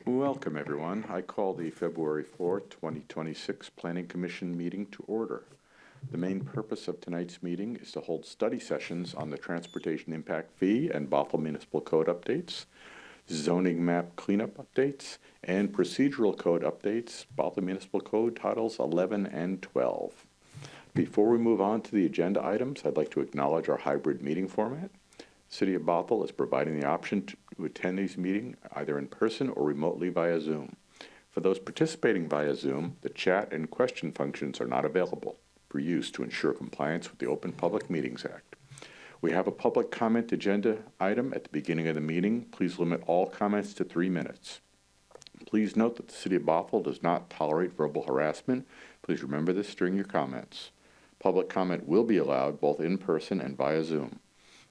Welcome, everyone. I call the February 4, 2026 Planning Commission meeting to order. The main purpose of tonight's meeting is to hold study sessions on the Transportation Impact Fee and Bothell Municipal Code updates, zoning map cleanup updates, and procedural code updates, Bothell Municipal Code Titles 11 and 12. Before we move on to the agenda items, I'd like to acknowledge our hybrid meeting format. The City of Bothell is providing the option to attend these meetings either in person or remotely via Zoom. For those participating via Zoom, the chat and question functions are not available for use to ensure compliance with the Open Public Meetings Act. We have a public comment agenda item at the beginning of the meeting. Please limit all comments to 3 minutes. Please note that the City of Bothell does not tolerate verbal harassment. Please remember this during your comments. Public comment will be allowed both in person and via Zoom.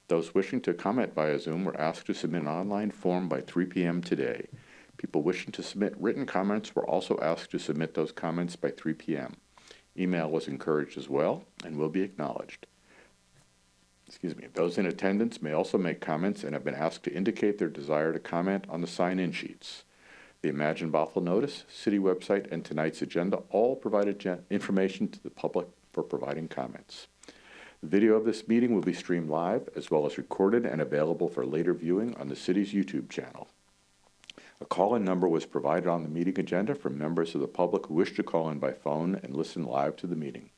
Those wishing to comment via Zoom were asked to submit an online form by 3 p.m. today. People wishing to submit written comments were also asked to submit those comments by 3 p.m. Email was encouraged as well and will be acknowledged. Those in attendance may also make comments and have been asked to indicate their desire to comment on the sign-in sheets. The Imagine Bothell notice, city website, and tonight's agenda all provided information to the public for providing comments. The video of this meeting will be streamed live as well as recorded and available for later viewing on the city's YouTube channel. A call-in number was provided on the meeting agenda for members of the public who wish to call in by phone and listen live to the meeting.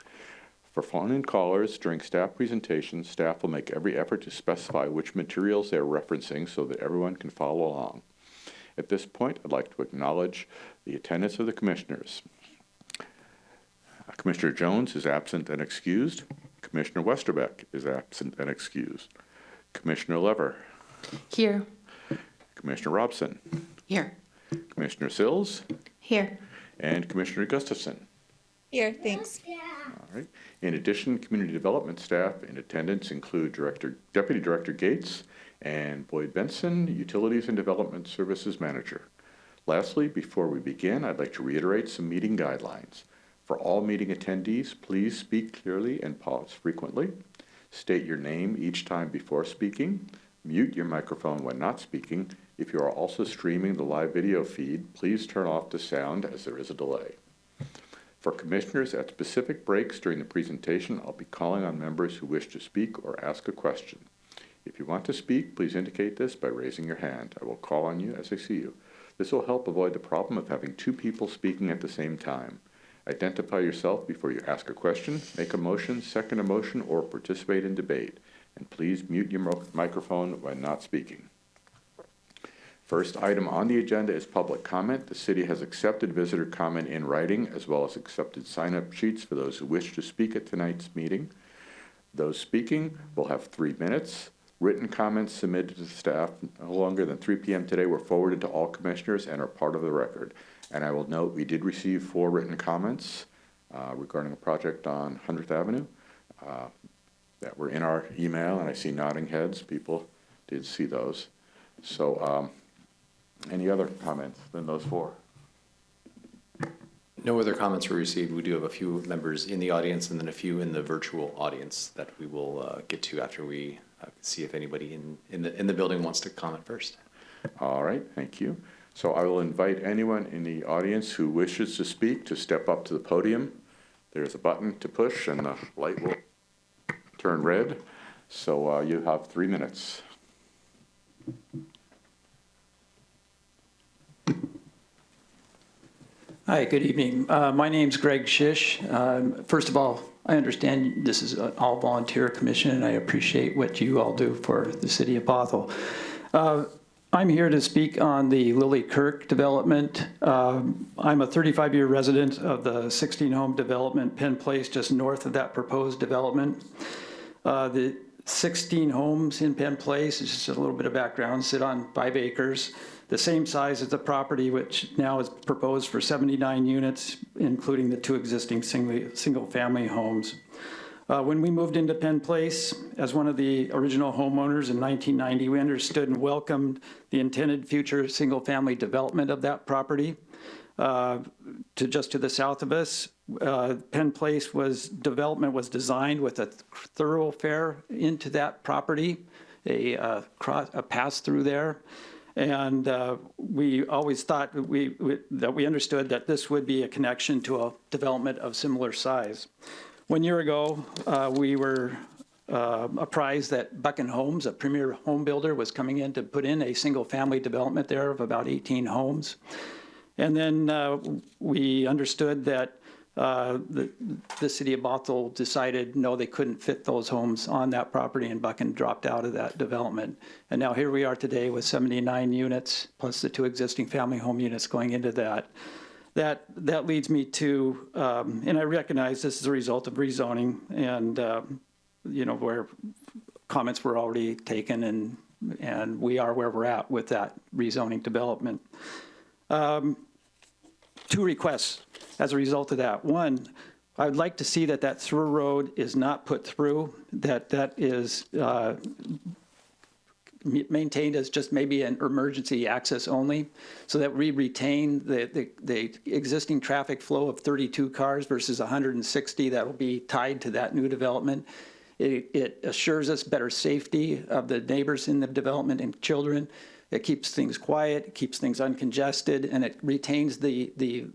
For phone-in callers during staff presentations, staff will make every effort to specify which materials they are referencing so that everyone can follow along. At this point, I'd like to acknowledge the attendance of the commissioners. Commissioner Jones is absent and excused. Commissioner Westerbeck is absent and excused. Commissioner Lever. Here. Commissioner Robson. Here. Commissioner Sills. Here. And Commissioner Gustafson. Here, thanks. All right. In addition, community development staff in attendance include Deputy Director Gates and Boyd Benson, Utilities and Development Services Manager. Lastly, before we begin, I'd like to reiterate some meeting guidelines. For all meeting attendees, please speak clearly and pause frequently. State your name each time before speaking. Mute your microphone when not speaking. If you are also streaming the live video feed, please turn off the sound as there is a delay. For commissioners, at specific breaks during the presentation, I'll be calling on members who wish to speak or ask a question. If you want to speak, please indicate this by raising your hand. I will call on you as I see you. This will help avoid the problem of having 2 people speaking at the same time. Identify yourself before you ask a question, make a motion, second a motion, or participate in debate. And please mute your microphone when not speaking. First item on the agenda is public comment. The city has accepted visitor comment in writing as well as accepted sign-up sheets for those who wish to speak at tonight's meeting. Those speaking will have 3 minutes. Written comments submitted to staff no longer than 3 p.m. today were forwarded to all commissioners and are part of the record. And I will note we did receive 4 written comments regarding a project on 100th Avenue that were in our email, and I see nodding heads. People did see those. So any other comments than those 4? No other comments were received. We do have a few members in the audience and then a few in the virtual audience that we will get to after we see if anybody in the building wants to comment first. All right, thank you. So I will invite anyone in the audience who wishes to speak to step up to the podium. There's a button to push and the light will turn red. So you have 3 minutes. Hi, good evening. My name's Greg Shish. First of all, I understand this is an all-volunteer commission, and I appreciate what you all do for the city of Bothell. I'm here to speak on the Lily Kirk development. I'm a 35-year resident of the 16-home development, Penn Place, just north of that proposed development. The 16 homes in Penn Place, just a little bit of background, sit on 5 acres, the same size as the property, which now is proposed for 79 units, including the 2 existing single-family homes. When we moved into Penn Place as one of the original homeowners in 1990, we understood and welcomed the intended future single-family development of that property. Just to the south of us, Penn Place development was designed with a thoroughfare into that property, a pass through there. And we always thought that we understood that this would be a connection to a development of similar size. 1 year ago, we were apprised that Buchan Homes, a premier home builder, was coming in to put in a single-family development there of about 18 homes. And then we understood that the city of Bothell decided, no, they couldn't fit those homes on that property, and Buchan dropped out of that development. And now here we are today with 79 units, plus the 2 existing family home units going into that. That leads me to, and I recognize this is a result of rezoning, and where comments were already taken, and we are where we're at with that rezoning development. 2 requests as a result of that. One, I would like to see that through road is not put through, that is maintained as just maybe an emergency access only, so that we retain the existing traffic flow of 32 cars versus 160 that will be tied to that new development. It assures us better safety of the neighbors in the development and children. It keeps things quiet, it keeps things uncongested, and it retains the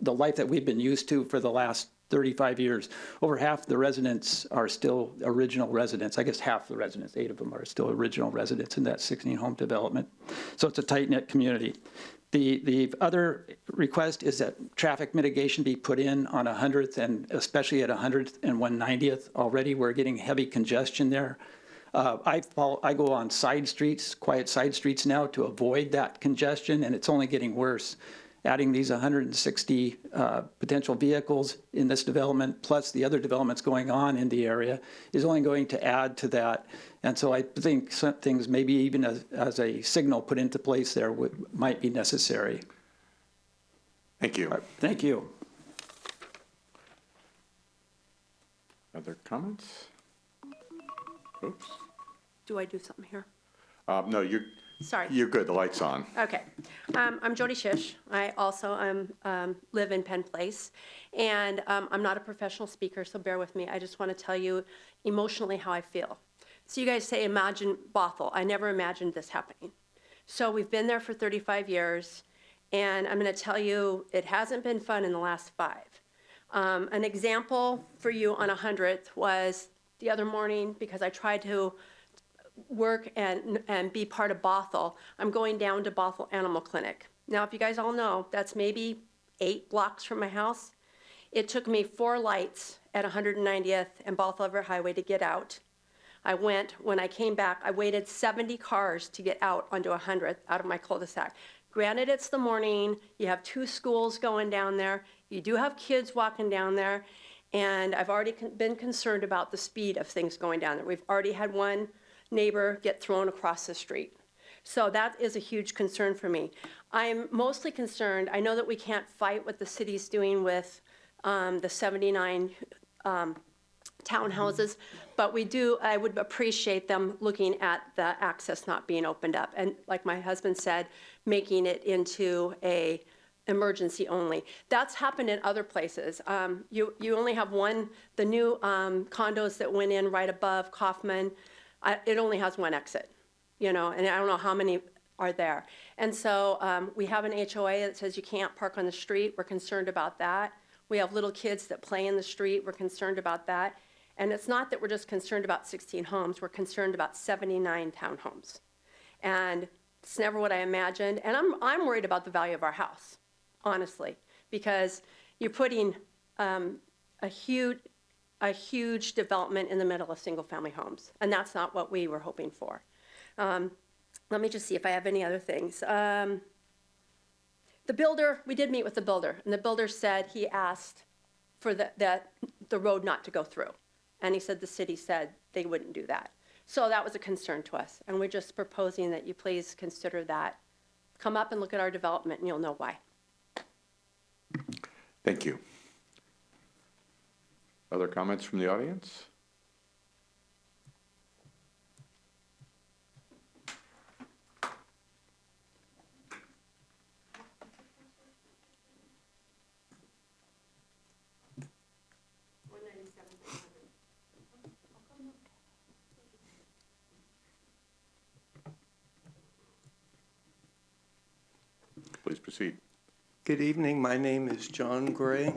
life that we've been used to for the last 35 years. Over half the residents are still original residents. I guess half the residents, 8 of them, are still original residents in that 16-home development. So it's a tight-knit community. The other request is that traffic mitigation be put in on 100th, and especially at 100th and 190th. Already we're getting heavy congestion there. I go on side streets, quiet side streets now, to avoid that congestion, and it's only getting worse. Adding these 160 potential vehicles in this development, plus the other developments going on in the area, is only going to add to that. And so I think some things, maybe even as a signal put into place there, might be necessary. Thank you. Thank you. Other comments? Oops. Do I do something here? No, Sorry. you're good. The light's on. Okay. I'm Jody Shish. I also live in Penn Place. And I'm not a professional speaker, so bear with me. I just want to tell you emotionally how I feel. So you guys say, imagine Bothell. I never imagined this happening. So we've been there for 35 years. And I'm going to tell you, it hasn't been fun in the last 5. An example for you on 100th was the other morning, because I tried to work and be part of Bothell. I'm going down to Bothell Animal Clinic. Now, if you guys all know, that's maybe 8 blocks from my house. It took me 4 lights at 190th and Bothell Everett Highway to get out. When I came back, I waited 70 cars to get out onto 100th out of my cul-de-sac. Granted, it's the morning, you have 2 schools going down there, you do have kids walking down there, and I've already been concerned about the speed of things going down there. We've already had one neighbor get thrown across the street. So that is a huge concern for me. I'm mostly concerned, I know that we can't fight what the city's doing with the 79 townhouses, but I would appreciate them looking at the access not being opened up. And like my husband said, making it into a emergency only. That's happened in other places. You only have one, the new condos that went in right above Kaufman, it only has one exit, and I don't know how many are there. And so we have an HOA that says you can't park on the street. We're concerned about that. We have little kids that play in the street. We're concerned about that. And it's not that we're just concerned about 16 homes. We're concerned about 79 townhomes. And it's never what I imagined. And I'm worried about the value of our house, honestly, because you're putting a huge development in the middle of single-family homes, and that's not what we were hoping for. Let me just see if I have any other things. The builder, we did meet with the builder, and the builder said he asked for the road not to go through, and he said the city said they wouldn't do that. So that was a concern to us, and we're just proposing that you please consider that. Come up and look at our development, and you'll know why. Thank you. Other comments from the audience? proceed. Good evening. My name is John Gray,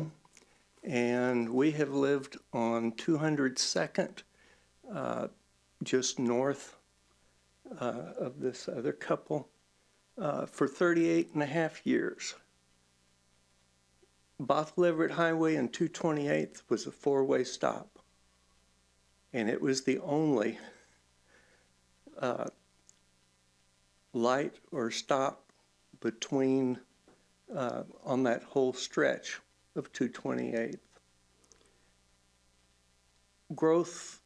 and we have lived on 202nd, just north of this other couple, for 38 and a half years. Bothell Everett Highway and 228th was a four-way stop, and it was the only light or stop between on that whole stretch of 228th. Growth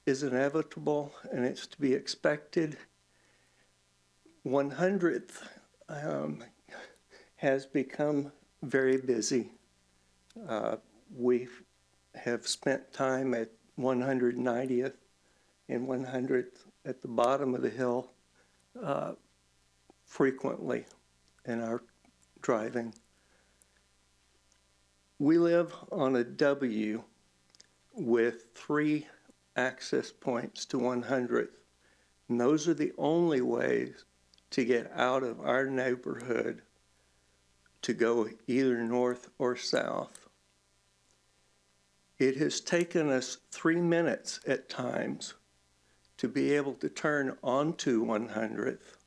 is inevitable and it's to be expected. 100th has become very busy. We have spent time at 190th and 100th at the bottom of the hill frequently in our driving. We live on a W with 3 access points to 100th, and those are the only ways to get out of our neighborhood to go either north or south. It has taken us 3 minutes at times to be able to turn onto 100th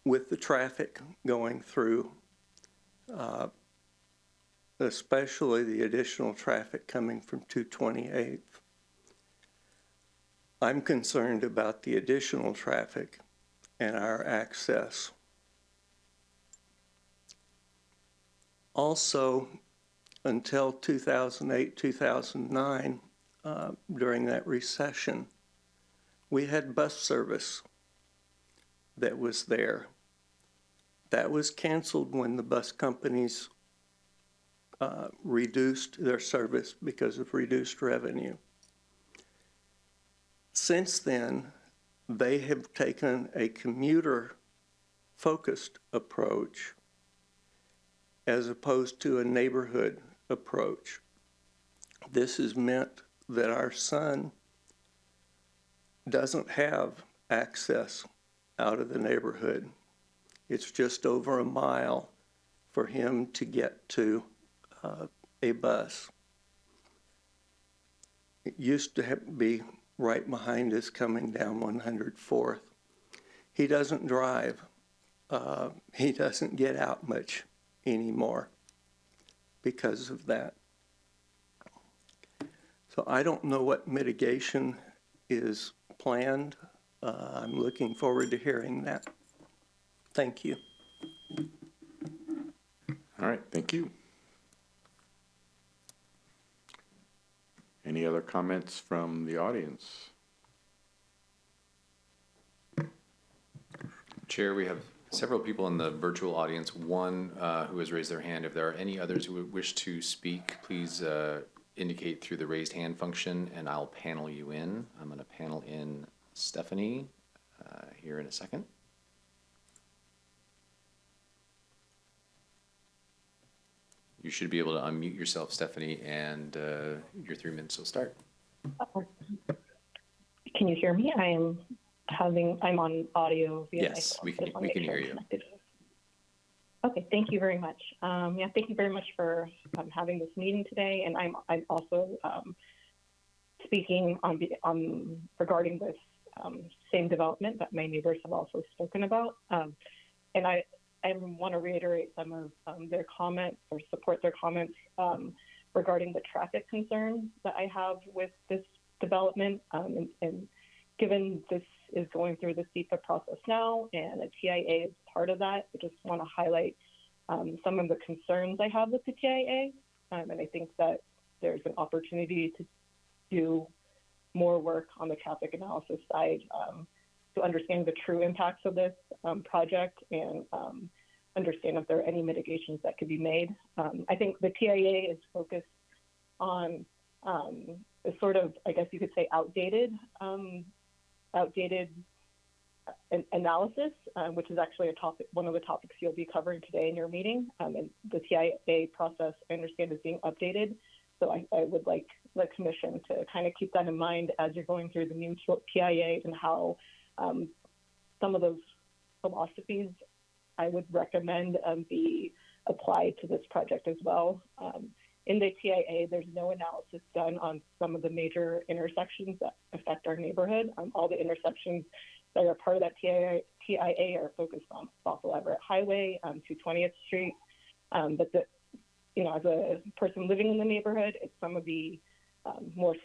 with the traffic going through, especially the additional traffic coming from 228th. I'm concerned about the additional traffic and our access. Also, until 2008, 2009, during that recession, we had bus service that was there. That was canceled when the bus companies reduced their service because of reduced revenue. Since then, they have taken a commuter-focused approach as opposed to a neighborhood approach. This has meant that our son doesn't have access out of the neighborhood. It's just over a mile for him to get to a bus. It used to be right behind us coming down 104th. He doesn't drive. He doesn't get out much anymore because of that. So I don't know what mitigation is planned. I'm looking forward to hearing that. Thank you. All right, thank you. Any other comments from the audience? Chair, we have several people in the virtual audience, one who has raised their hand. If there are any others who would wish to speak, please indicate through the raised hand function and I'll panel you in. I'm going to panel in Stephanie here in a second. You should be able to unmute yourself, Stephanie, and your 3 minutes will start. Can you hear me? I'm on audio via Yes, my phone. we can hear you. Okay, thank you very much. Thank you very much for having this meeting today, and I'm also speaking on regarding this same development that my neighbors have also spoken about, and I want to reiterate some of their comments or support their comments regarding the traffic concerns that I have with this development. And given this is going through the SEPA process now and a TIA is part of that, I just want to highlight some of the concerns I have with the TIA. And I think that there's an opportunity to do more work on the traffic analysis side to understand the true impacts of this project and understand if there are any mitigations that could be made. I think the TIA is focused on a sort of, I guess you could say, outdated analysis, which is actually one of the topics you'll be covering today in your meeting. And the TIA process, I understand, is being updated. So I would like the commission to kind of keep that in mind as you're going through the new TIA and how some of those philosophies I would recommend be applied to this project as well. In the TIA, there's no analysis done on some of the major intersections that affect our neighborhood. All the intersections that are part of that TIA are focused on Bothell Everett Highway to 20th Street. But as a person living in the neighborhood, it's some of the more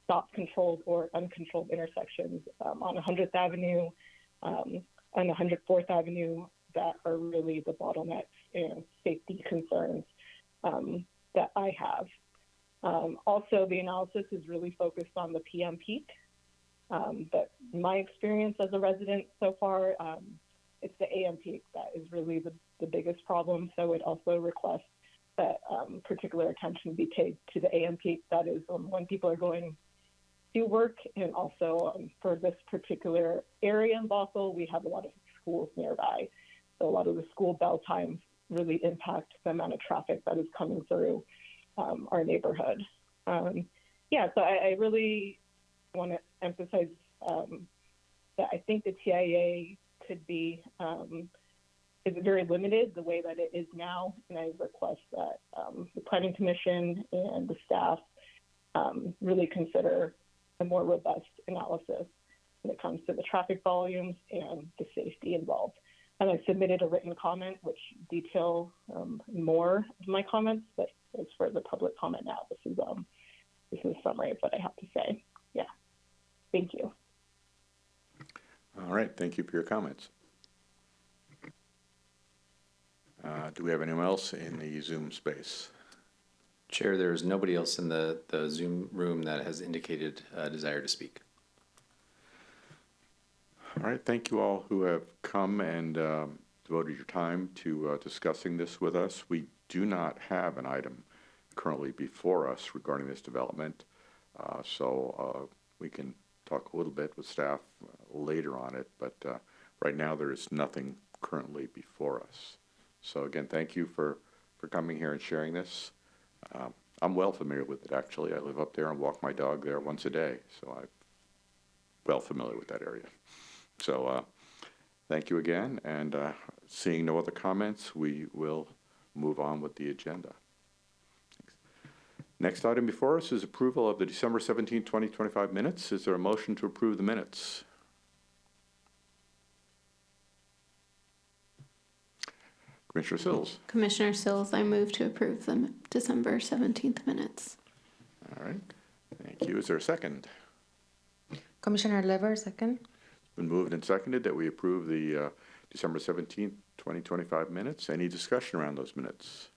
stop-controlled or uncontrolled intersections on 100th Avenue, on 104th Avenue that are really the bottlenecks and safety concerns that I have. Also, the analysis is really focused on the PM peak. But my experience as a resident so far, it's the AM peak that is really the biggest problem. So it also requests that particular attention be paid to the AM peak. That is when people are going to work, and also for this particular area in Bothell, we have a lot of schools nearby. So a lot of the school bell times really impact the amount of traffic that is coming through our neighborhood. So I really want to emphasize that I think the TIA could be is very limited the way that it is now, and I request that the Planning Commission and the staff really consider a more robust analysis when it comes to the traffic volumes and the safety involved. And I submitted a written comment which detail more of my comments, but as for the public comment now, this is a summary of what I have to say. Yeah, thank you. All right, thank you for your comments. Do we have anyone else in the Zoom space? Chair, there is nobody else in the Zoom room that has indicated a desire to speak. All right, thank you all who have come and devoted your time to discussing this with us. We do not have an item currently before us regarding this development, so we can talk a little bit with staff later on it, but right now there is nothing currently before us. So again, thank you for coming here and sharing this. I'm well familiar with it, actually. I live up there and walk my dog there once a day, so I'm well familiar with that area. So thank you again, and seeing no other comments, we will move on with the agenda. Next item before us is approval of the December 17, 2025 minutes. Is there a motion to approve the minutes? Commissioner Sills. Commissioner Sills, I move to approve the December 17th minutes. All right. Thank you. Is there a second? Commissioner Liver, second. It's been moved and seconded that we approve the December 17th, 2025 minutes. Any discussion around those minutes?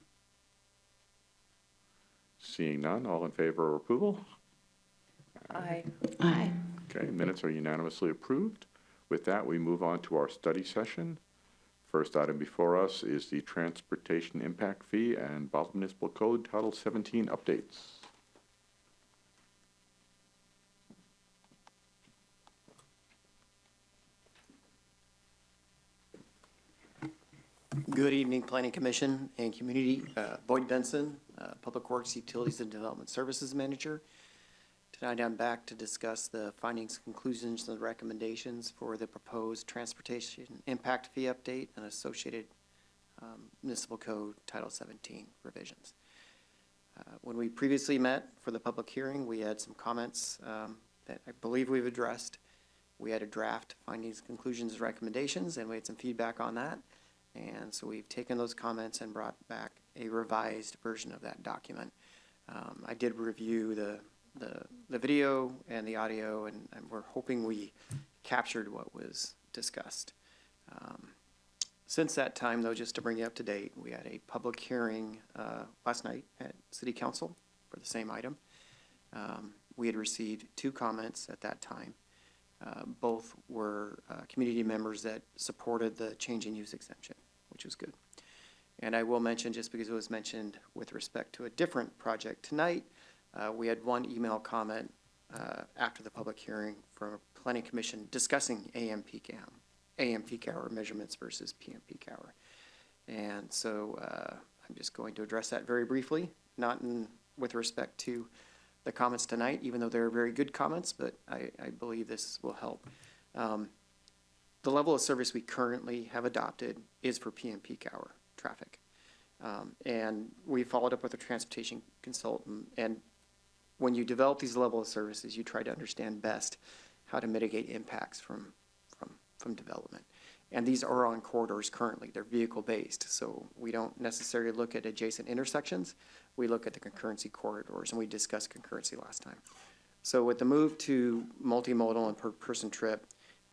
Seeing none, all in favor of approval? Aye. Aye. Okay, minutes are unanimously approved. With that, we move on to our study session. First item before us is the Transportation Impact Fee and Bothell Municipal Code Title 17 updates. Good evening, Planning Commission and Community. Boyd Benson, Public Works, Utilities and Development Services Manager. Tonight I'm back to discuss the findings, conclusions, and recommendations for the proposed Transportation Impact Fee Update and associated Municipal Code Title 17 revisions. When we previously met for the public hearing, we had some comments that I believe we've addressed. We had a draft findings, conclusions, and recommendations, and we had some feedback on that. And so we've taken those comments and brought back a revised version of that document. I did review the video and the audio, and we're hoping we captured what was discussed. Since that time, though, just to bring you up to date, we had a public hearing last night at City Council for the same item. We had received 2 comments at that time. Both were community members that supported the change in use exemption, which was good. And I will mention, just because it was mentioned with respect to a different project tonight, we had one email comment after the public hearing from Planning Commission discussing AM peak hour measurements versus PM peak hour. And so I'm just going to address that very briefly, not with respect to the comments tonight, even though they're very good comments, but I believe this will help. the level of service we currently have adopted is for PM peak hour traffic. And we followed up with a transportation consultant, and when you develop these level of services, you try to understand best how to mitigate impacts from development. And these are on corridors currently. They're vehicle-based, so we don't necessarily look at adjacent intersections. We look at the concurrency corridors, and we discussed concurrency last time. So with the move to multimodal and per person trip,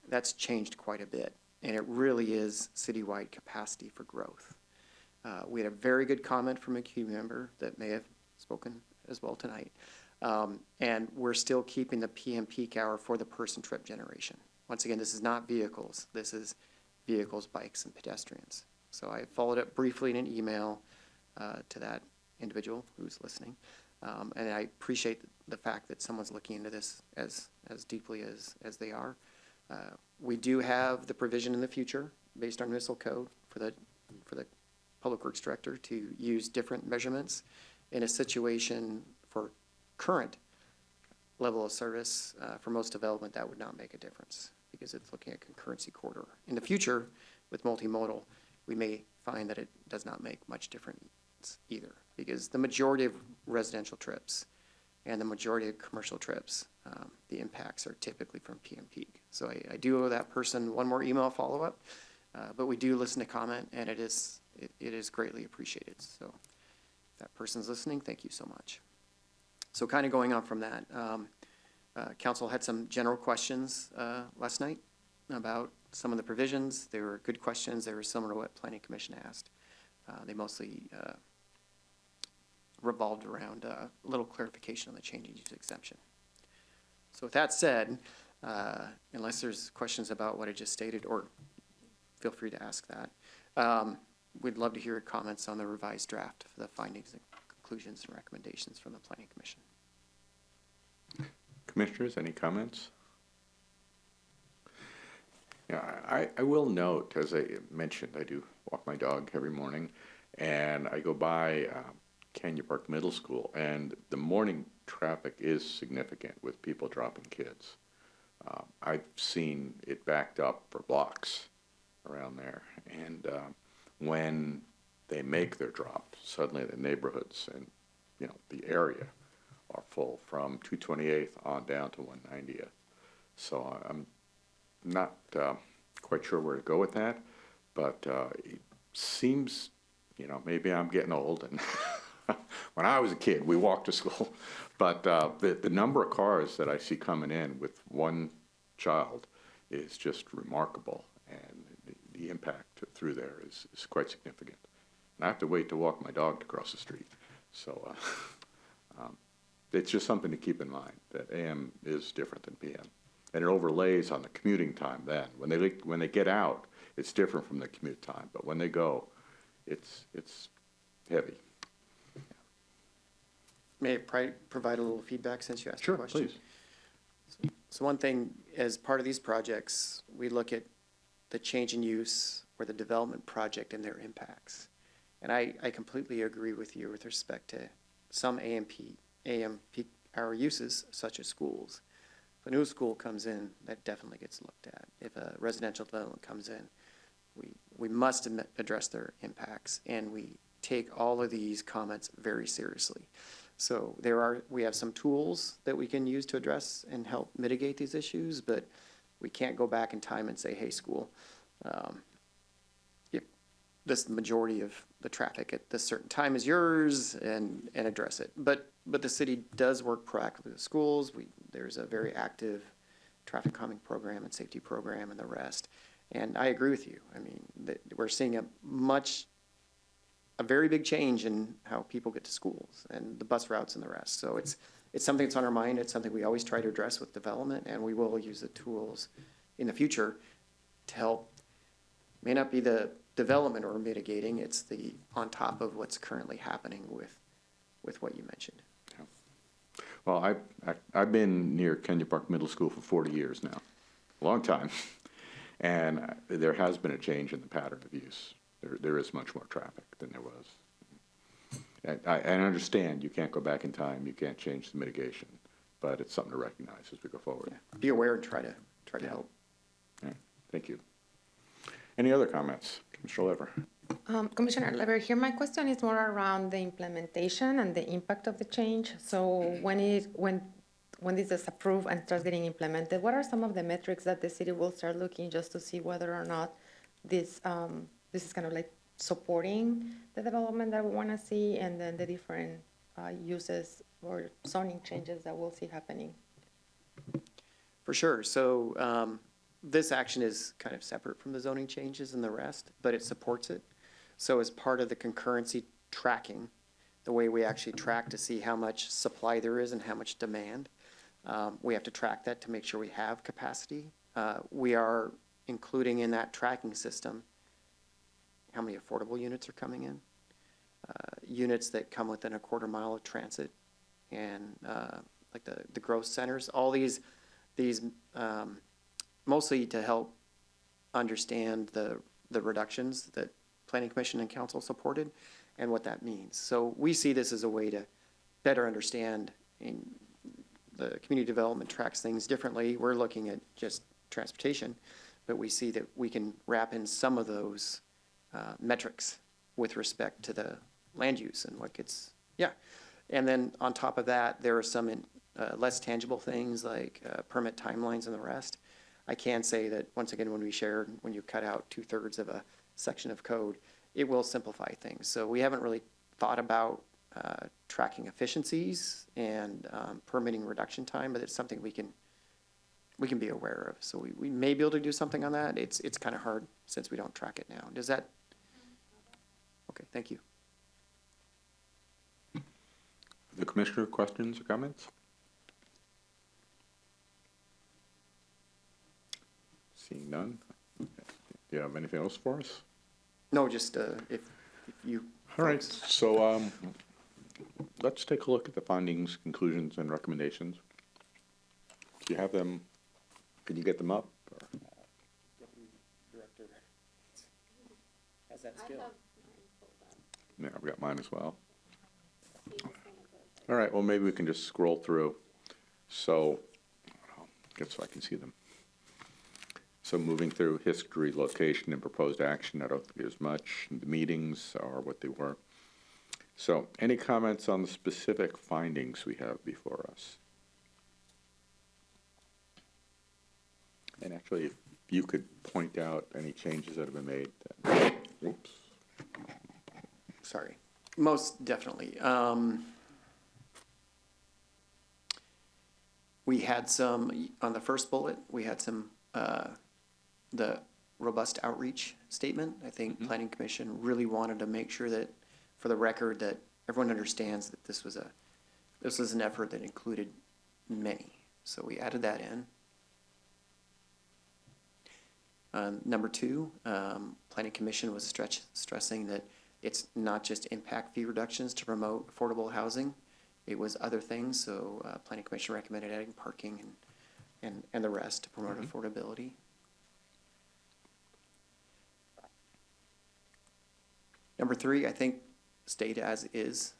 that's changed quite a bit, and it really is citywide capacity for growth. We had a very good comment from a community member that may have spoken as well tonight. And we're still keeping the PM peak hour for the person trip generation. Once again, this is not vehicles. This is vehicles, bikes, and pedestrians. So I followed up briefly in an email to that individual who's listening. And I appreciate the fact that someone's looking into this as deeply as they are. We do have the provision in the future, based on municipal code, for the Public Works Director to use different measurements in a situation for current level of service. For most development, that would not make a difference because it's looking at concurrency corridor. In the future, with multimodal, we may find that it does not make much difference either, because the majority of residential trips and the majority of commercial trips, the impacts are typically from PM peak. So I do owe that person one more email follow-up, but we do listen to comment, and it is greatly appreciated. So if that person's listening, thank you so much. So kind of going on from that, council had some general questions last night about some of the provisions. They were good questions. They were similar to what Planning Commission asked. They mostly revolved around a little clarification on the change in use exemption. So with that said, unless there's questions about what I just stated, or feel free to ask that, we'd love to hear comments on the revised draft for the findings and conclusions and recommendations from the Planning Commission. Commissioners, any comments? Yeah, I will note, as I mentioned, I do walk my dog every morning, and I go by Canyon Park Middle School, and the morning traffic is significant with people dropping kids. I've seen it backed up for blocks around there, and when they make their drop, suddenly the neighborhoods and the area are full from 228th on down to 190th. So I'm not quite sure where to go with that, but it seems, maybe I'm getting old, and when I was a kid, we walked to school, but the number of cars that I see coming in with one child is just remarkable, and the impact through there is quite significant. And I have to wait to walk my dog to cross the street. So it's just something to keep in mind, that AM is different than PM. And it overlays on the commuting time then. When they get out, it's different from the commute time. But when they go, it's heavy. May I provide a little feedback since you asked Sure, the question? please. So one thing, as part of these projects, we look at the change in use or the development project and their impacts. And I completely agree with you with respect to some AM peak hour uses, such as schools. If a new school comes in, that definitely gets looked at. If a residential development comes in, we must address their impacts, and we take all of these comments very seriously. So we have some tools that we can use to address and help mitigate these issues, but we can't go back in time and say, hey, school, this majority of the traffic at this certain time is yours, and address it. But the city does work proactively with schools. There's a very active traffic calming program and safety program and the rest. And I agree with you. I mean, we're seeing a very big change in how people get to schools and the bus routes and the rest. So it's something that's on our mind. It's something we always try to address with development, and we will use the tools in the future to help. May not be the development or mitigating, it's the on top of what's currently happening with what you mentioned. Yeah. Well, I've been near Canyon Park Middle School for 40 years now, a long time, and there has been a change in the pattern of use. There is much more traffic than there was. I understand you can't go back in time, you can't change the mitigation, but it's something to recognize as we go forward. Yeah. Be aware and try to help. Yeah. Thank you. Any other comments? Commissioner Lever? Commissioner Lever, here my question is more around the implementation and the impact of the change. So when this is approved and starts getting implemented, what are some of the metrics that the city will start looking just to see whether or not this is kind of like supporting the development that we want to see, and then the different uses or zoning changes that we'll see happening? For sure. So this action is kind of separate from the zoning changes and the rest, but it supports it. So as part of the concurrency tracking, the way we actually track to see how much supply there is and how much demand, we have to track that to make sure we have capacity. We are including in that tracking system how many affordable units are coming in, units that come within a quarter mile of transit, and like the growth centers, all these mostly to help understand the reductions that Planning Commission and Council supported and what that means. So we see this as a way to better understand. The community development tracks things differently. We're looking at just transportation, but we see that we can wrap in some of those metrics with respect to the land use and what gets, And then on top of that, there are some less tangible things like permit timelines and the rest. I can say that, once again, when you cut out 2/3 of a section of code, it will simplify things. So we haven't really thought about tracking efficiencies and permitting reduction time, but it's something we can be aware of. So we may be able to do something on that. It's kind of hard since we don't track it now. Does that? Okay, thank you. The Commissioner, questions or comments? Seeing none. Do you have anything else for us? No, just if you. All right, so let's take a look at the findings, conclusions, and recommendations. Do you have them? Can you get them up? Or? Deputy Director has that skill. Yeah, I've got mine as well. All right, well, maybe we can just scroll through. So, so I can see them. So moving through history, location, and proposed action, I don't think there's much. The meetings are what they were. So any comments on the specific findings we have before us? And actually, if you could point out any changes that have been made. Oops. Sorry. Most definitely. We had some, on the first bullet, we had some, the robust outreach statement. I think Planning Commission really wanted to make sure that, for the record, that everyone understands that this was an effort that included many. So we added that in. Number 2, Planning Commission was stressing that it's not just impact fee reductions to promote affordable housing. It was other things. So Planning Commission recommended adding parking and the rest to promote affordability. Number 3, I think stayed as is,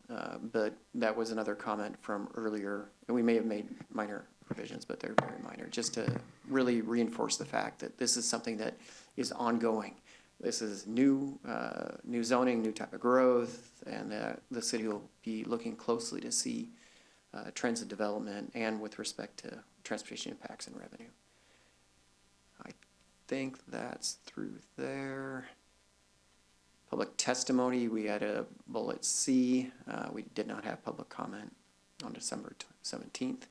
but that was another comment from earlier, and we may have made minor provisions, but they're very minor, just to really reinforce the fact that this is something that is ongoing. This is new zoning, new type of growth, and the city will be looking closely to see trends of development and with respect to transportation impacts and revenue. I think that's through there. Public testimony, we had a bullet C. We did not have public comment on December 17th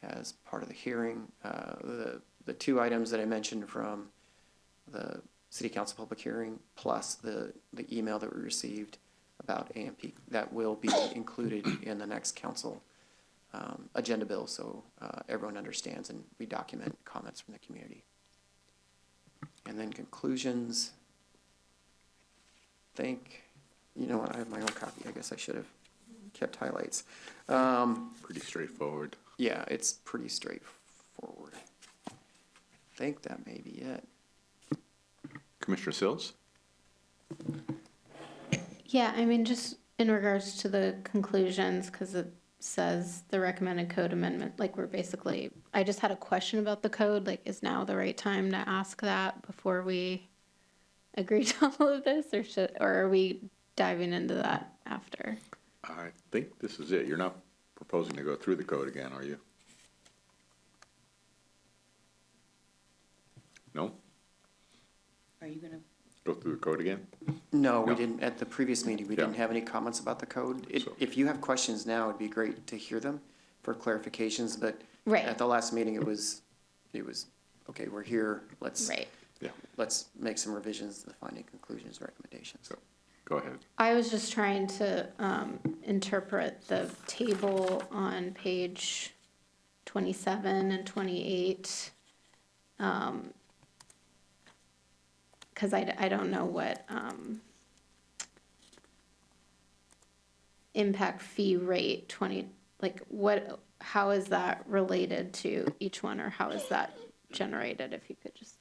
as part of the hearing. The 2 items that I mentioned from the City Council public hearing, plus the email that we received about AMP, that will be included in the next council agenda bill, so everyone understands and we document comments from the community. And then conclusions. I think, you know what, I have my own copy. I guess I should have kept highlights. Pretty straightforward. Yeah, it's pretty straightforward. I think that may be it. Commissioner Sills? Yeah, I mean, just in regards to the conclusions, because it says the recommended code amendment, like I just had a question about the code, like is now the right time to ask that before we agree to all of this, or are we diving into that after? I think this is it. You're not proposing to go through the code again, are you? No? Are you gonna? Go through the code again? No, we No. didn't, at the previous meeting, we Yeah. didn't have any comments about the code. So- If you have questions now, it'd be great to hear them for clarifications, but Right. at the last meeting, it was, okay, we're here, Right. let's make some revisions to the finding, conclusions, recommendations. So, go ahead. I was just trying to interpret the table on page 27 and 28. Because I don't know what impact fee rate 20, like how is that related to each one, or how is that generated, if you could just.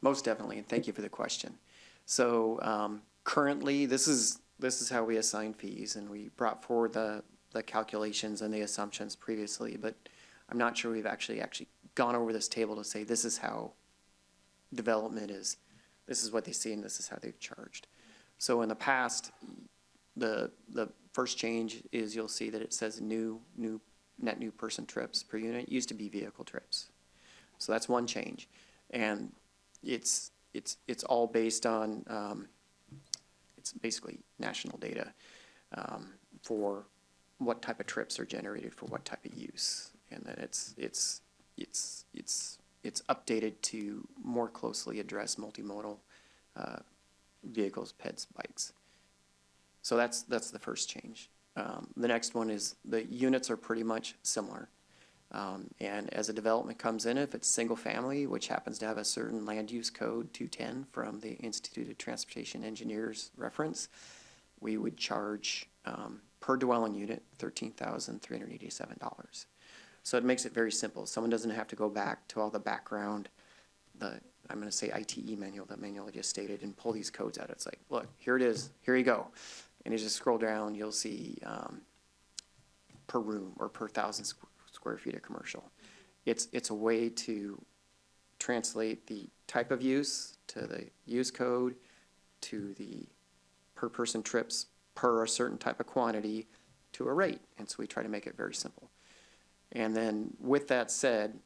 Most definitely, and thank you for the question. So currently, this is how we assign fees, and we brought forward the calculations and the assumptions previously, but I'm not sure we've actually gone over this table to say this is how development is, this is what they see, and this is how they've charged. So in the past, the first change is you'll see that it says net new person trips per unit. It used to be vehicle trips. So that's one change. And it's all based on, it's basically national data for what type of trips are generated for what type of use. And then it's updated to more closely address multimodal vehicles, peds, bikes. So that's the first change. The next one is the units are pretty much similar. And as a development comes in, if it's single family, which happens to have a certain land use code 210 from the Institute of Transportation Engineers reference, we would charge per dwelling unit $13,387. So it makes it very simple. Someone doesn't have to go back to all the background, I'm going to say ITE manual, the manual I just stated, and pull these codes out. It's like, look, here it is, here you go. And you just scroll down, you'll see per room or per 1,000 square feet of commercial. It's a way to translate the type of use to the use code to the per person trips per a certain type of quantity to a rate. And so we try to make it very simple. And then with that said,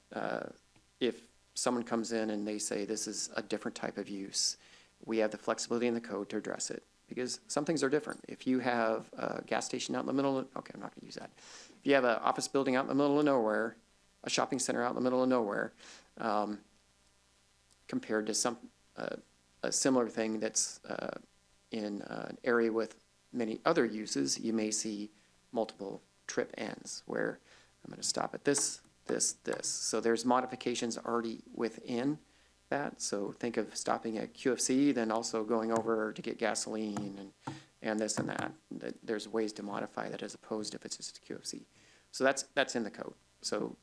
if someone comes in and they say this is a different type of use, we have the flexibility in the code to address it, because some things are different. If you have a gas station out in the middle of, okay, I'm not gonna use that. If you have an office building out in the middle of nowhere, a shopping center out in the middle of nowhere, compared to a similar thing that's in an area with many other uses, you may see multiple trip ends where I'm going to stop at this. So there's modifications already within that. So think of stopping at QFC, then also going over to get gasoline and this and that. There's ways to modify that as opposed to if it's just QFC. So that's in the code. So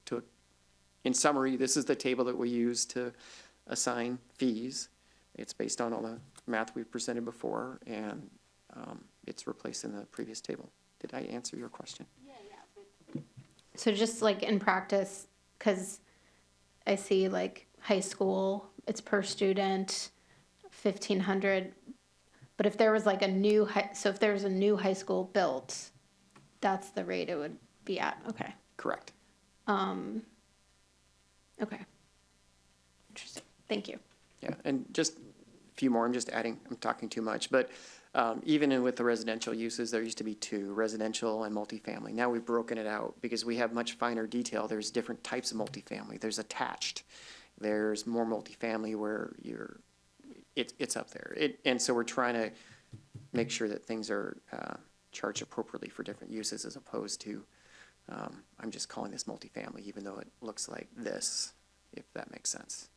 in summary, this is the table that we use to assign fees. It's based on all the math we've presented before, and it's replaced in the previous table. Did I answer your question? So just like in practice, because I see like high school, it's per student, 1,500. But if there was like if there was a new high school built, that's the rate it would be at. Okay. Correct. Okay. Interesting. Thank you. Yeah, and just a few more, I'm just adding, I'm talking too much, but even with the residential uses, there used to be two, residential and multifamily. Now we've broken it out because we have much finer detail. There's different types of multifamily. There's attached. There's more multifamily where it's up there. And so we're trying to make sure that things are charged appropriately for different uses as opposed to, I'm just calling this multifamily, even though it looks like this, if that makes sense.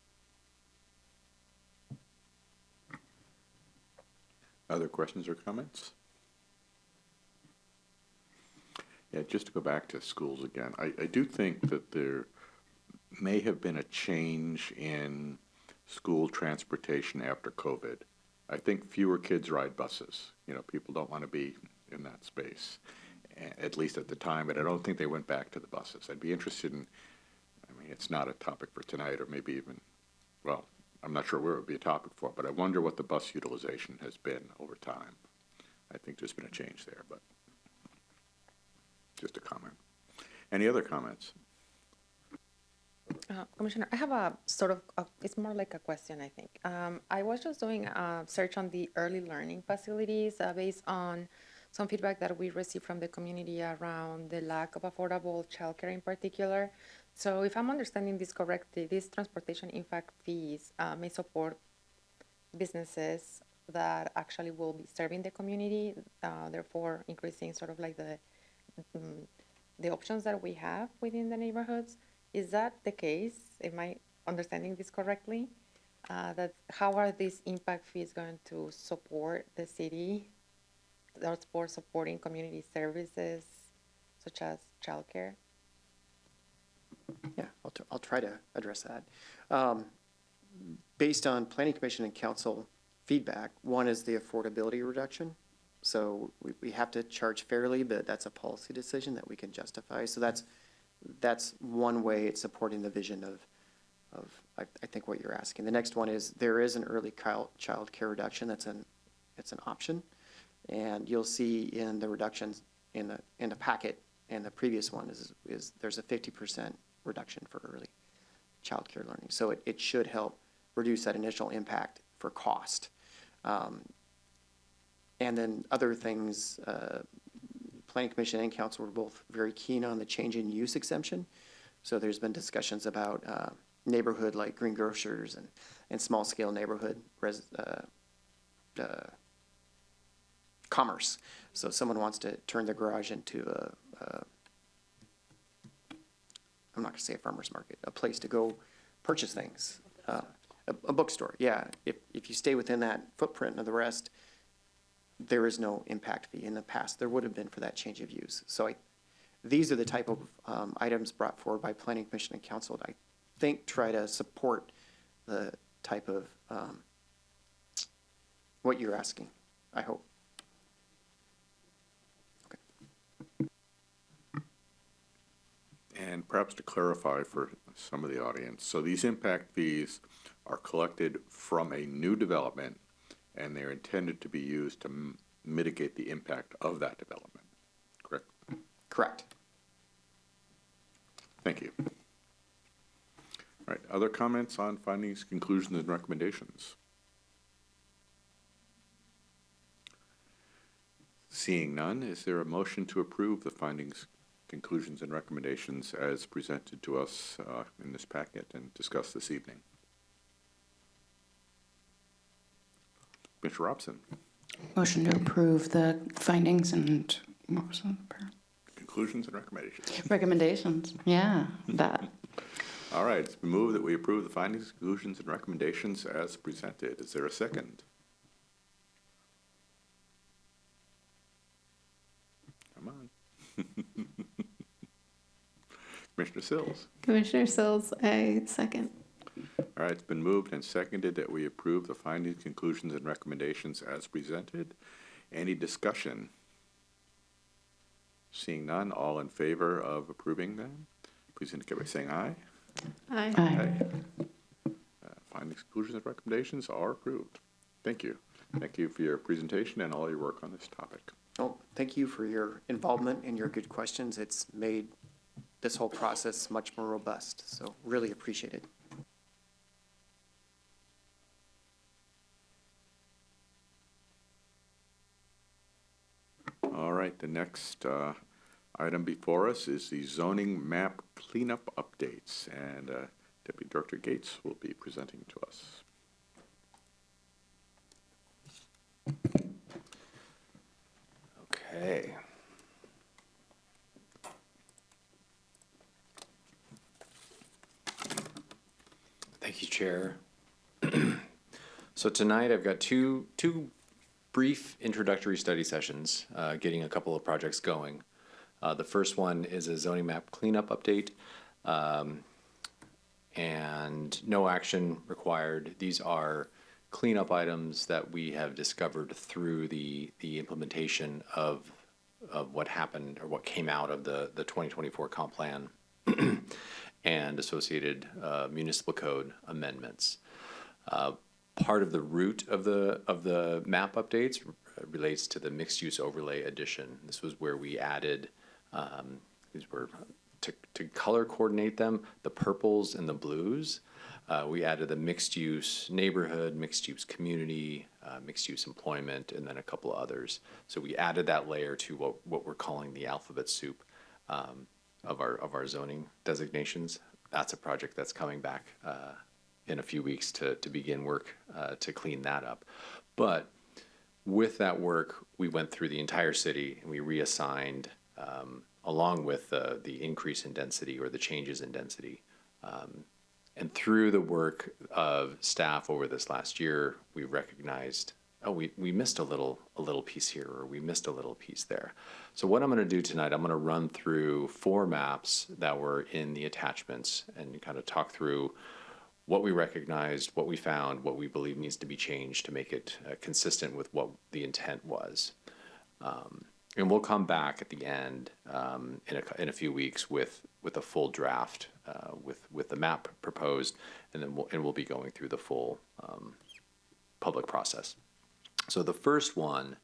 Other questions or comments? Yeah, just to go back to schools again, I do think that there may have been a change in school transportation after COVID. I think fewer kids ride buses. You know, people don't want to be in that space, at least at the time, but I don't think they went back to the buses. I'd be interested in, I mean, it's not a topic for tonight or maybe even, well, I'm not sure where it would be a topic for, but I wonder what the bus utilization has been over time. I think there's been a change there, but just a comment. Any other comments? Commissioner, I have a sort of, it's more like a question, I think. I was just doing a search on the early learning facilities based on some feedback that we received from the community around the lack of affordable childcare in particular. So if I'm understanding this correctly, these transportation impact fees may support businesses that actually will be serving the community, therefore increasing sort of like the options that we have within the neighborhoods. Is that the case? Am I understanding this correctly? That how are these impact fees going to support the city, or for supporting community services such as childcare? Yeah, I'll try to address that. Based on Planning Commission and Council feedback, one is the affordability reduction. So we have to charge fairly, but that's a policy decision that we can justify. So that's one way it's supporting the vision of I think what you're asking. The next one is there is an early child care reduction. It's an option, and you'll see in the reductions in the packet, and the previous one is there's a 50% reduction for early child care learning. So it should help reduce that initial impact for cost. And then other things, Planning Commission and Council were both very keen on the change in use exemption. So there's been discussions about neighborhood like green grocers and small scale neighborhood commerce. So if someone wants to turn their garage into I'm not going to say a farmer's market, a place to go purchase things, a bookstore. Yeah, if you stay within that footprint of the rest, there is no impact fee. In the past, there would have been for that change of use. So these are the type of items brought forward by Planning Commission and Council that I think try to support the type of what you're asking, I hope. Okay. And perhaps to clarify for some of the audience, so these impact fees are collected from a new development, and they're intended to be used to mitigate the impact of that development, correct? Correct. Thank you. All right, other comments on findings, conclusions, and recommendations? Seeing none, is there a motion to approve the findings, conclusions, and recommendations as presented to us in this packet and discussed this evening? Mr. Robson. Motion to approve the findings and what was the Conclusions and recommendations. recommendations? Yeah, that. All right, it's been moved that we approve the findings, conclusions, and recommendations as presented. Is there a second? Come on. Commissioner Sills. Commissioner Sills, I second. All right, it's been moved and seconded that we approve the findings, conclusions, and recommendations as presented. Any discussion? Seeing none, all in favor of approving them, please indicate by saying aye. Aye. Aye. Findings, conclusions, and recommendations are approved. Thank you. Thank you for your presentation and all your work on this topic. Well, thank you for your involvement and your good questions. It's made this whole process much more robust, so really appreciate it. All right, the next item before us is the zoning map cleanup updates, and Deputy Director Gates will be presenting to us. Okay. Thank you, Chair. So tonight I've got two brief introductory study sessions, getting a couple of projects going. The first one is a zoning map cleanup update, and no action required. These are cleanup items that we have discovered through the implementation of what happened or what came out of the 2024 comp plan and associated municipal code amendments. Part of the root of the map updates relates to the mixed-use overlay addition. This was where we added, these were to color coordinate them, the purples and the blues. We added the mixed-use neighborhood, mixed-use community, mixed-use employment, and then a couple of others. So we added that layer to what we're calling the alphabet soup of our zoning designations. That's a project that's coming back in a few weeks to begin work to clean that up. But with that work, we went through the entire city and we reassigned, along with the increase in density or the changes in density. And through the work of staff over this last year, we recognized, oh, we missed a little piece here, or we missed a little piece there. So what I'm going to do tonight, I'm going to run through 4 maps that were in the attachments and kind of talk through what we recognized, what we found, what we believe needs to be changed to make it consistent with what the intent was. And we'll come back at the end in a few weeks with a full draft with the map proposed, and then we'll be going through the full public process. So the first one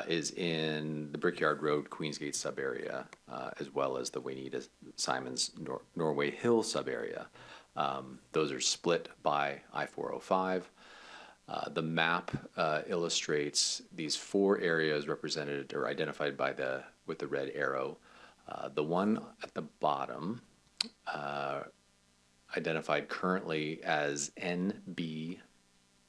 is in the Brickyard Road, Queensgate sub-area, as well as the Waynita Simons Norway Hill sub-area. Those are split by I-405. The map illustrates these 4 areas represented or identified with the red arrow. The one at the bottom, identified currently as NB,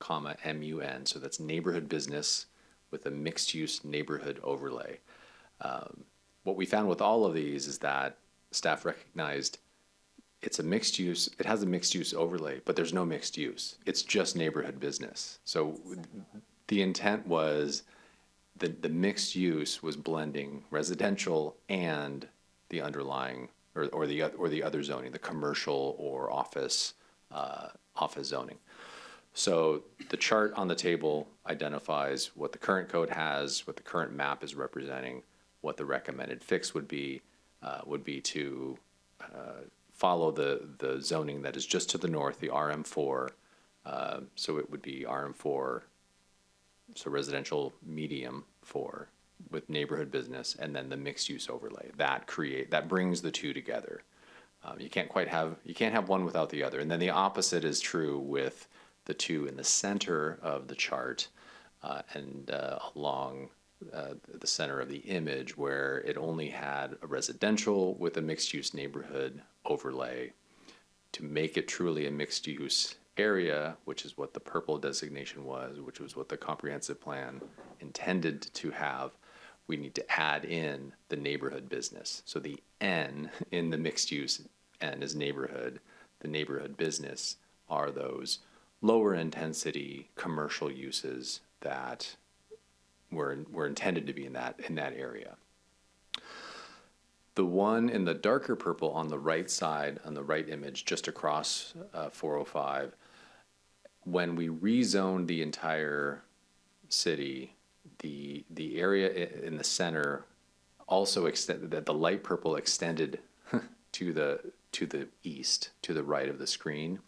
MUN, so that's neighborhood business with a mixed-use neighborhood overlay. What we found with all of these is that staff recognized it's a mixed use, it has a mixed use overlay, but there's no mixed use. It's just neighborhood business. So the intent was the mixed use was blending residential and the underlying or the other zoning, the commercial or office zoning. So the chart on the table identifies what the current code has, what the current map is representing, what the recommended fix would be to follow the zoning that is just to the north, the RM4. So it would be RM4, so residential medium 4 with neighborhood business, and then the mixed use overlay. That brings the two together. You can't have one without the other. And then the opposite is true with the 2 in the center of the chart and along the center of the image, where it only had a residential with a mixed-use neighborhood overlay. To make it truly a mixed-use area, which is what the purple designation was, which was what the comprehensive plan intended to have, we need to add in the neighborhood business. So the N in the mixed-use N is neighborhood. The neighborhood business are those lower intensity commercial uses that were intended to be in that area. The one in the darker purple on the right side, on the right image, just across 405, when we rezoned the entire city, the area in the center also extended, that the light purple extended to the east, to the right of the screen.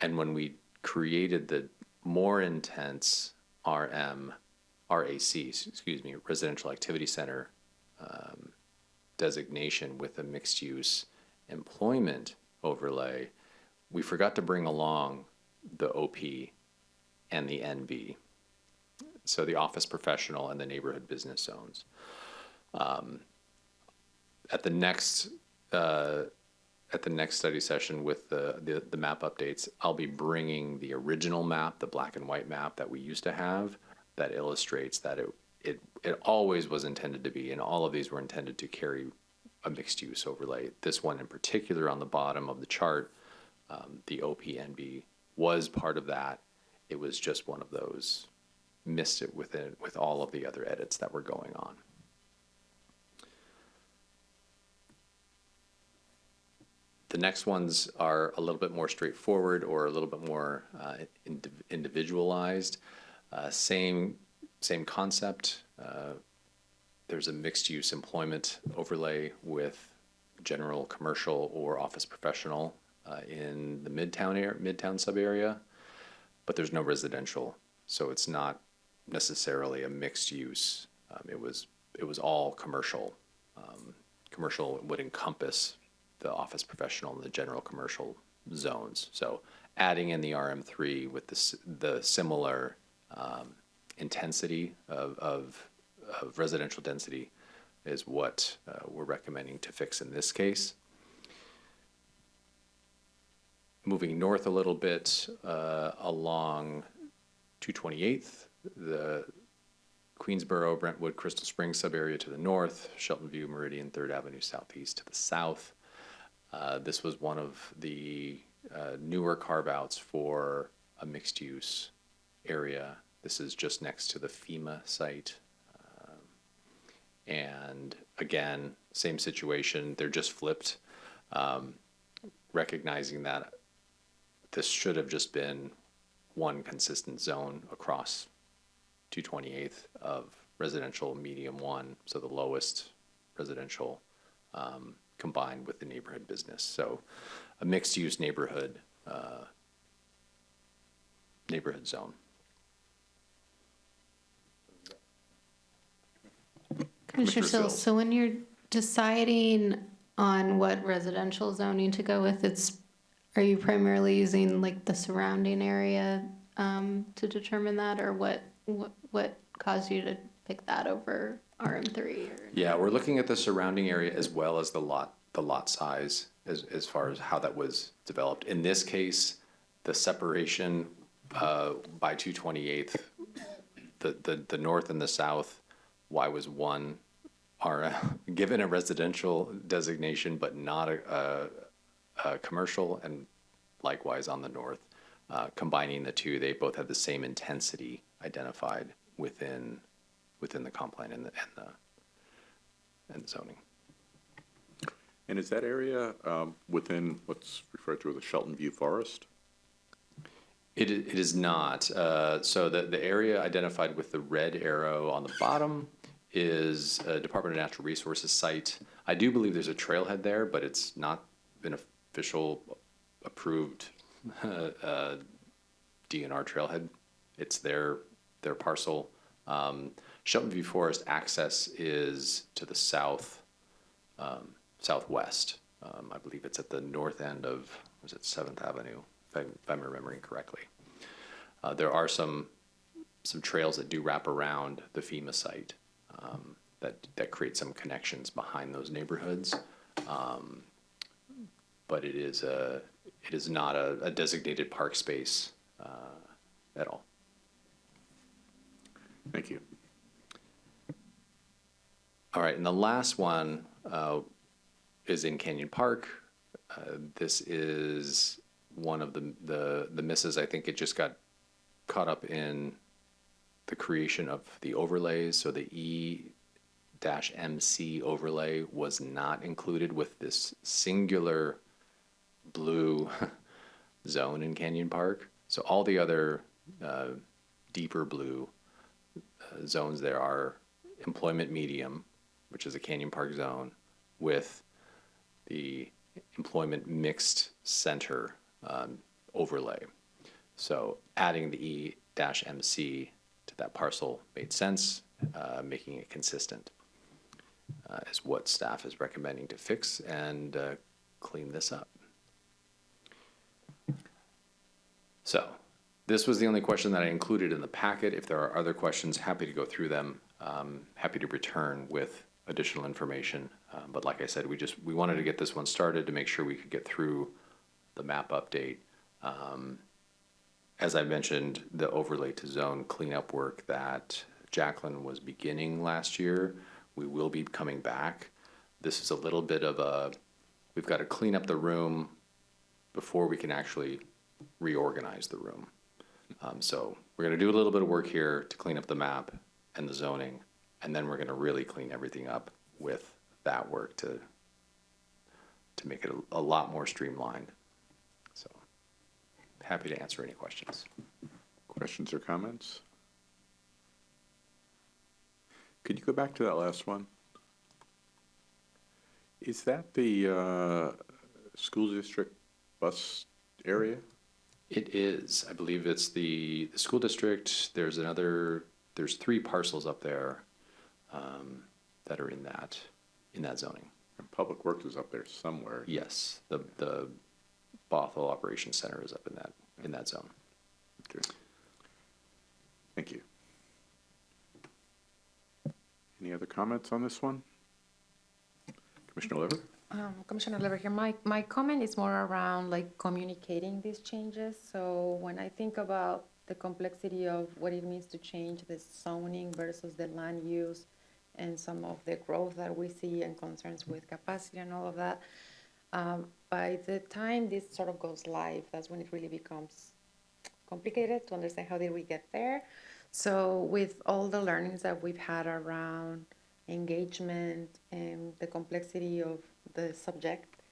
And when we created the more intense residential activity center designation with a mixed-use employment overlay, we forgot to bring along the OP and the NB, so the office professional and the neighborhood business zones. At the next study session with the map updates, I'll be bringing the original map, the black and white map that we used to have, that illustrates that it always was intended to be, and all of these were intended to carry a mixed use overlay. This one in particular on the bottom of the chart, the OPNB was part of that. It was just one of those, missed it with all of the other edits that were going on. The next ones are a little bit more straightforward or a little bit more individualized. Same concept. There's a mixed-use employment overlay with general commercial or office professional in the Midtown sub-area. but there's no residential, so it's not necessarily a mixed use. It was all commercial. Commercial would encompass the office professional and the general commercial zones. So adding in the RM3 with the similar intensity of residential density is what we're recommending to fix in this case. Moving north a little bit along 228th, the Queensboro, Brentwood, Crystal Springs subarea to the north, Shelton View, Meridian, 3rd Avenue Southeast to the south. This was one of the newer carve-outs for a mixed-use area. This is just next to the FEMA site. And again, same situation, they're just flipped, recognizing that this should have just been one consistent zone across 228th of residential medium 1, so the lowest residential combined with the neighborhood business. So a mixed-use neighborhood zone. Commissioner Sills. Sills, so when you're deciding on what residential zoning to go with, are you primarily using like the surrounding area to determine that, or what caused you to pick that over RM3? Yeah, we're looking at the surrounding area as well as the lot size as far as how that was developed. In this case, the separation by 228th, the north and the south, why was one are given a residential designation but not a commercial, and likewise on the north. Combining the two, they both have the same intensity identified within the comp plan and the zoning. And is that area within what's referred to as the Shelton View Forest? It is not. So the area identified with the red arrow on the bottom is a Department of Natural Resources site. I do believe there's a trailhead there, but it's not been official approved DNR trailhead. It's their parcel. Shelton View Forest access is to the south, southwest. I believe it's at the north end of, was it 7th Avenue, if I'm remembering correctly. There are some trails that do wrap around the FEMA site that create some connections behind those neighborhoods. But it is not a designated park space at all. Thank you. All right, and the last one is in Canyon Park. This is one of the misses. I think it just got caught up in the creation of the overlays. So the E-MC overlay was not included with this singular blue zone in Canyon Park. So all the other deeper blue zones there are employment medium, which is a Canyon Park zone, with the employment mixed center overlay. So adding the E-MC to that parcel made sense, making it consistent is what staff is recommending to fix and clean this up. So this was the only question that I included in the packet. If there are other questions, happy to go through them. Happy to return with additional information. But like I said, we wanted to get this one started to make sure we could get through the map update. As I mentioned, the overlay to zone cleanup work that Jacqueline was beginning last year, we will be coming back. This is a little bit of we've got to clean up the room before we can actually reorganize the room. So we're going to do a little bit of work here to clean up the map and the zoning, and then we're going to really clean everything up with that work to make it a lot more streamlined. So happy to answer any questions. Questions or comments? Could you go back to that last one? Is that the school district bus area? It is. I believe it's the school district. There's 3 parcels up there that are in that zoning. And Public Works is up there somewhere. Yes, the Bothell Operations Center is up in that zone. Okay. Thank you. Any other comments on this one? Commissioner Lever? Commissioner Lever here. My comment is more around like communicating these changes. So when I think about the complexity of what it means to change the zoning versus the land use and some of the growth that we see and concerns with capacity and all of that, by the time this sort of goes live, that's when it really becomes complicated to understand how did we get there. So with all the learnings that we've had around engagement and the complexity of the subject,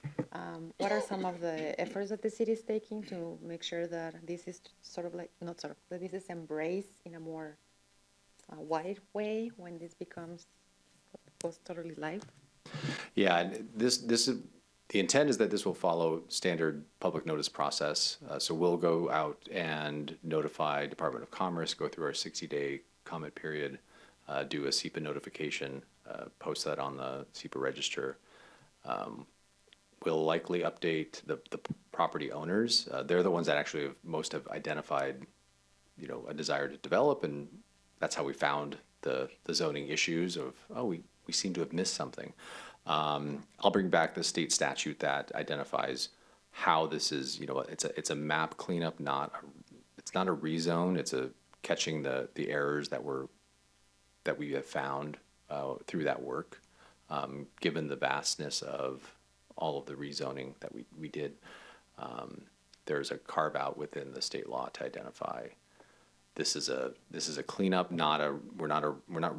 what are some of the efforts that the city is taking to make sure that this is sort of like, not sort of, that this is embraced in a more wide way when this goes totally live? Yeah, and this is the intent is that this will follow standard public notice process. So we'll go out and notify Department of Commerce, go through our 60-day comment period, do a SEPA notification, post that on the SEPA register. We'll likely update the property owners. They're the ones that actually have identified, a desire to develop, and that's how we found the zoning issues of, we seem to have missed something. I'll bring back the state statute that identifies how this is, it's a map cleanup, it's not a rezone, it's a catching the errors that we have found through that work, given the vastness of all of the rezoning that we did. There's a carve out within the state law to identify this is a cleanup, we're not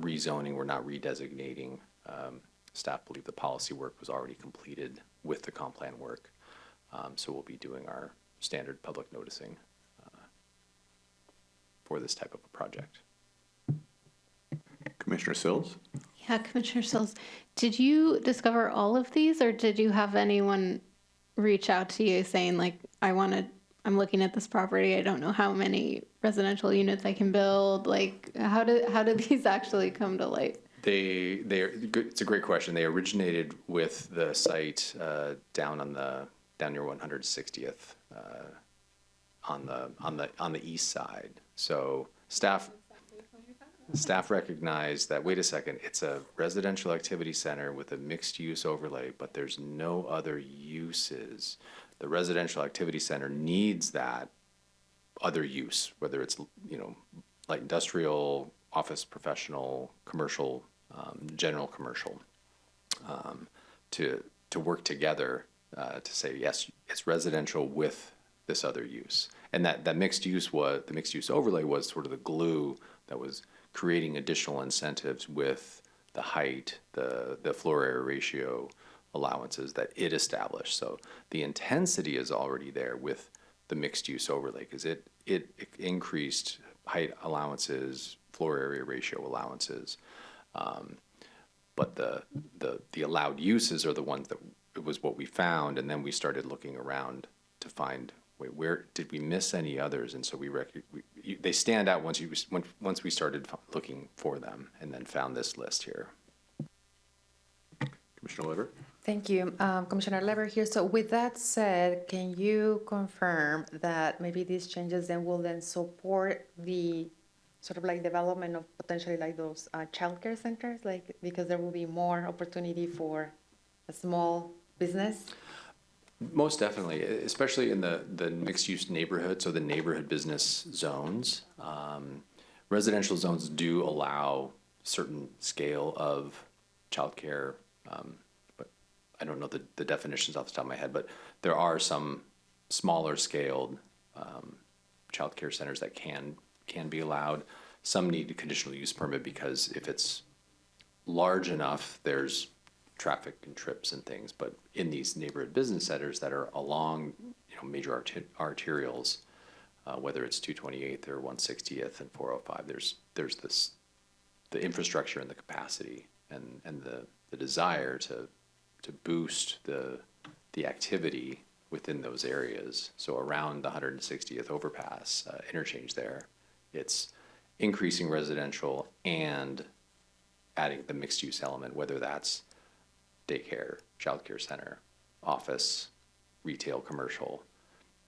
rezoning, we're not redesignating. Staff believe the policy work was already completed with the comp plan work. So we'll be doing our standard public noticing for this type of a project. Commissioner Sills? Yeah, Commissioner Sills, did you discover all of these, or did you have anyone reach out to you saying, like, I'm looking at this property, I don't know how many residential units I can build? Like, how did these actually come to light? It's a great question. They originated with the site down near 160th on the east side. So staff recognized that, wait a second, it's a residential activity center with a mixed use overlay, but there's no other uses. The residential activity center needs that other use, whether it's light industrial, office, professional, commercial, general commercial, to work together to say, yes, it's residential with this other use. And that mixed use overlay was sort of the glue that was creating additional incentives with the height, the floor area ratio allowances that it established. So the intensity is already there with the mixed use overlay because it increased height allowances, floor area ratio allowances. But the allowed uses are the ones that it was what we found, and then we started looking around to find, wait, where did we miss any others? And so they stand out once we started looking for them, and then found this list here. Commissioner Lever? Thank you. Commissioner Lever here. So with that said, can you confirm that maybe these changes then will then support the sort of like development of potentially like those childcare centers, like because there will be more opportunity for a small business? Most definitely, especially in the mixed-use neighborhood, so the neighborhood business zones. Residential zones do allow certain scale of childcare, but I don't know the definitions off the top of my head, but there are some smaller scaled childcare centers that can be allowed. Some need a conditional use permit because if it's large enough, there's traffic and trips and things. But in these neighborhood business centers that are along major arterials, whether it's 228th or 160th and 405, there's the infrastructure and the capacity and the desire to boost the activity within those areas. So around the 160th overpass interchange there, it's increasing residential and adding the mixed-use element, whether that's daycare, childcare center, office, retail, commercial,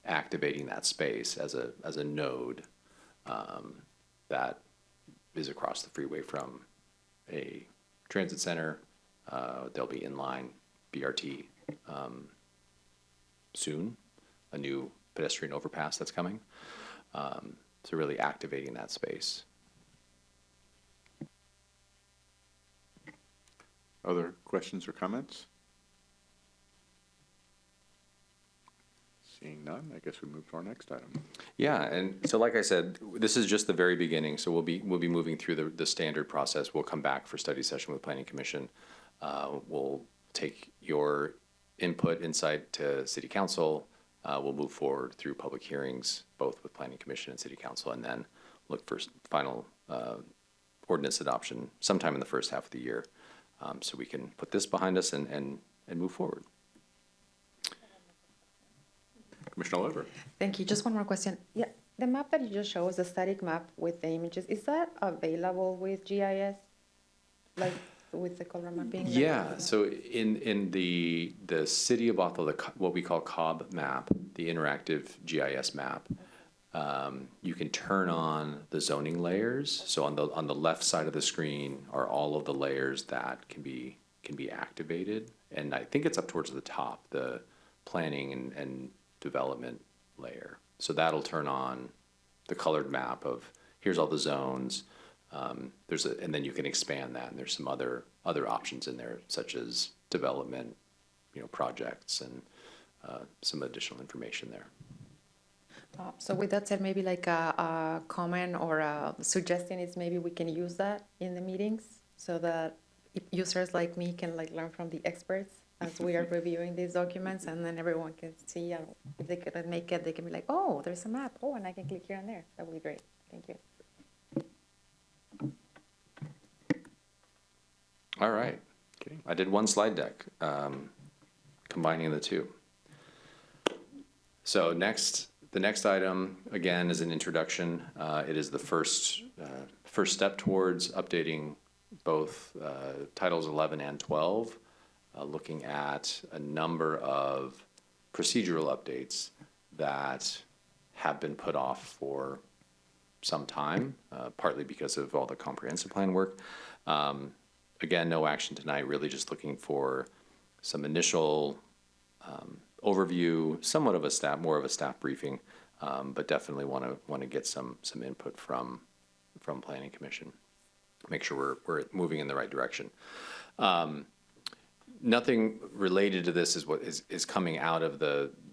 activating that space as a node that is across the freeway from a transit center. There'll be inline BRT soon, a new pedestrian overpass that's coming. So really activating that space. Other questions or comments? Seeing none, I guess we move to our next item. Yeah, and so like I said, this is just the very beginning, so we'll be moving through the standard process. We'll come back for study session with Planning Commission. We'll take your input, insight to City Council. We'll move forward through public hearings, both with Planning Commission and City Council, and then look for final ordinance adoption sometime in the first half of the year, so we can put this behind us and move forward. Commissioner Oliver. Thank you. Just one more question. Yeah, the map that you just showed us, the static map with the images, is that available with GIS? Like with the color mapping? Yeah, so in the city of Bothell, what we call Cobb map, the interactive GIS map, you can turn on the zoning layers. So on the left side of the screen are all of the layers that can be activated, and I think it's up towards the top, the planning and development layer. So that'll turn on the colored map of here's all the zones. And then you can expand that, and there's some other options in there, such as development, projects, and some additional information there. So with that said, maybe like a comment or a suggestion is maybe we can use that in the meetings so that users like me can learn from the experts as we are reviewing these documents, and then everyone can see if they could make it, they can be like, oh, there's a map. Oh, and I can click here and there. That would be great. Thank you. All right. Okay. I did one slide deck, combining the two. So the next item, again, is an introduction. It is the first step towards updating both Titles 11 and 12, looking at a number of procedural updates that have been put off for some time, partly because of all the comprehensive plan work. Again, no action tonight, really just looking for some initial overview, somewhat of more of a staff briefing, but definitely want to get some input from Planning Commission. Make sure we're moving in the right direction. Nothing related to this is what is coming out of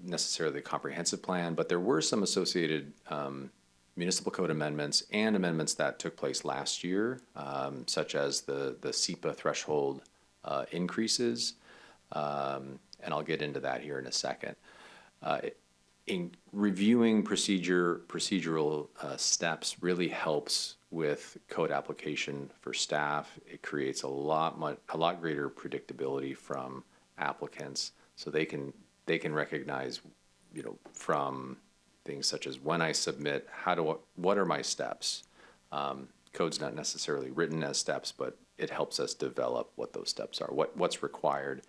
necessarily the comprehensive plan, but there were some associated municipal code amendments and amendments that took place last year, such as the SEPA threshold increases, and I'll get into that here in a second. In reviewing procedural steps really helps with code application for staff. It creates a lot greater predictability from applicants, so they can recognize, from things such as when I submit, what are my steps? Code's not necessarily written as steps, but it helps us develop what those steps are. What's required?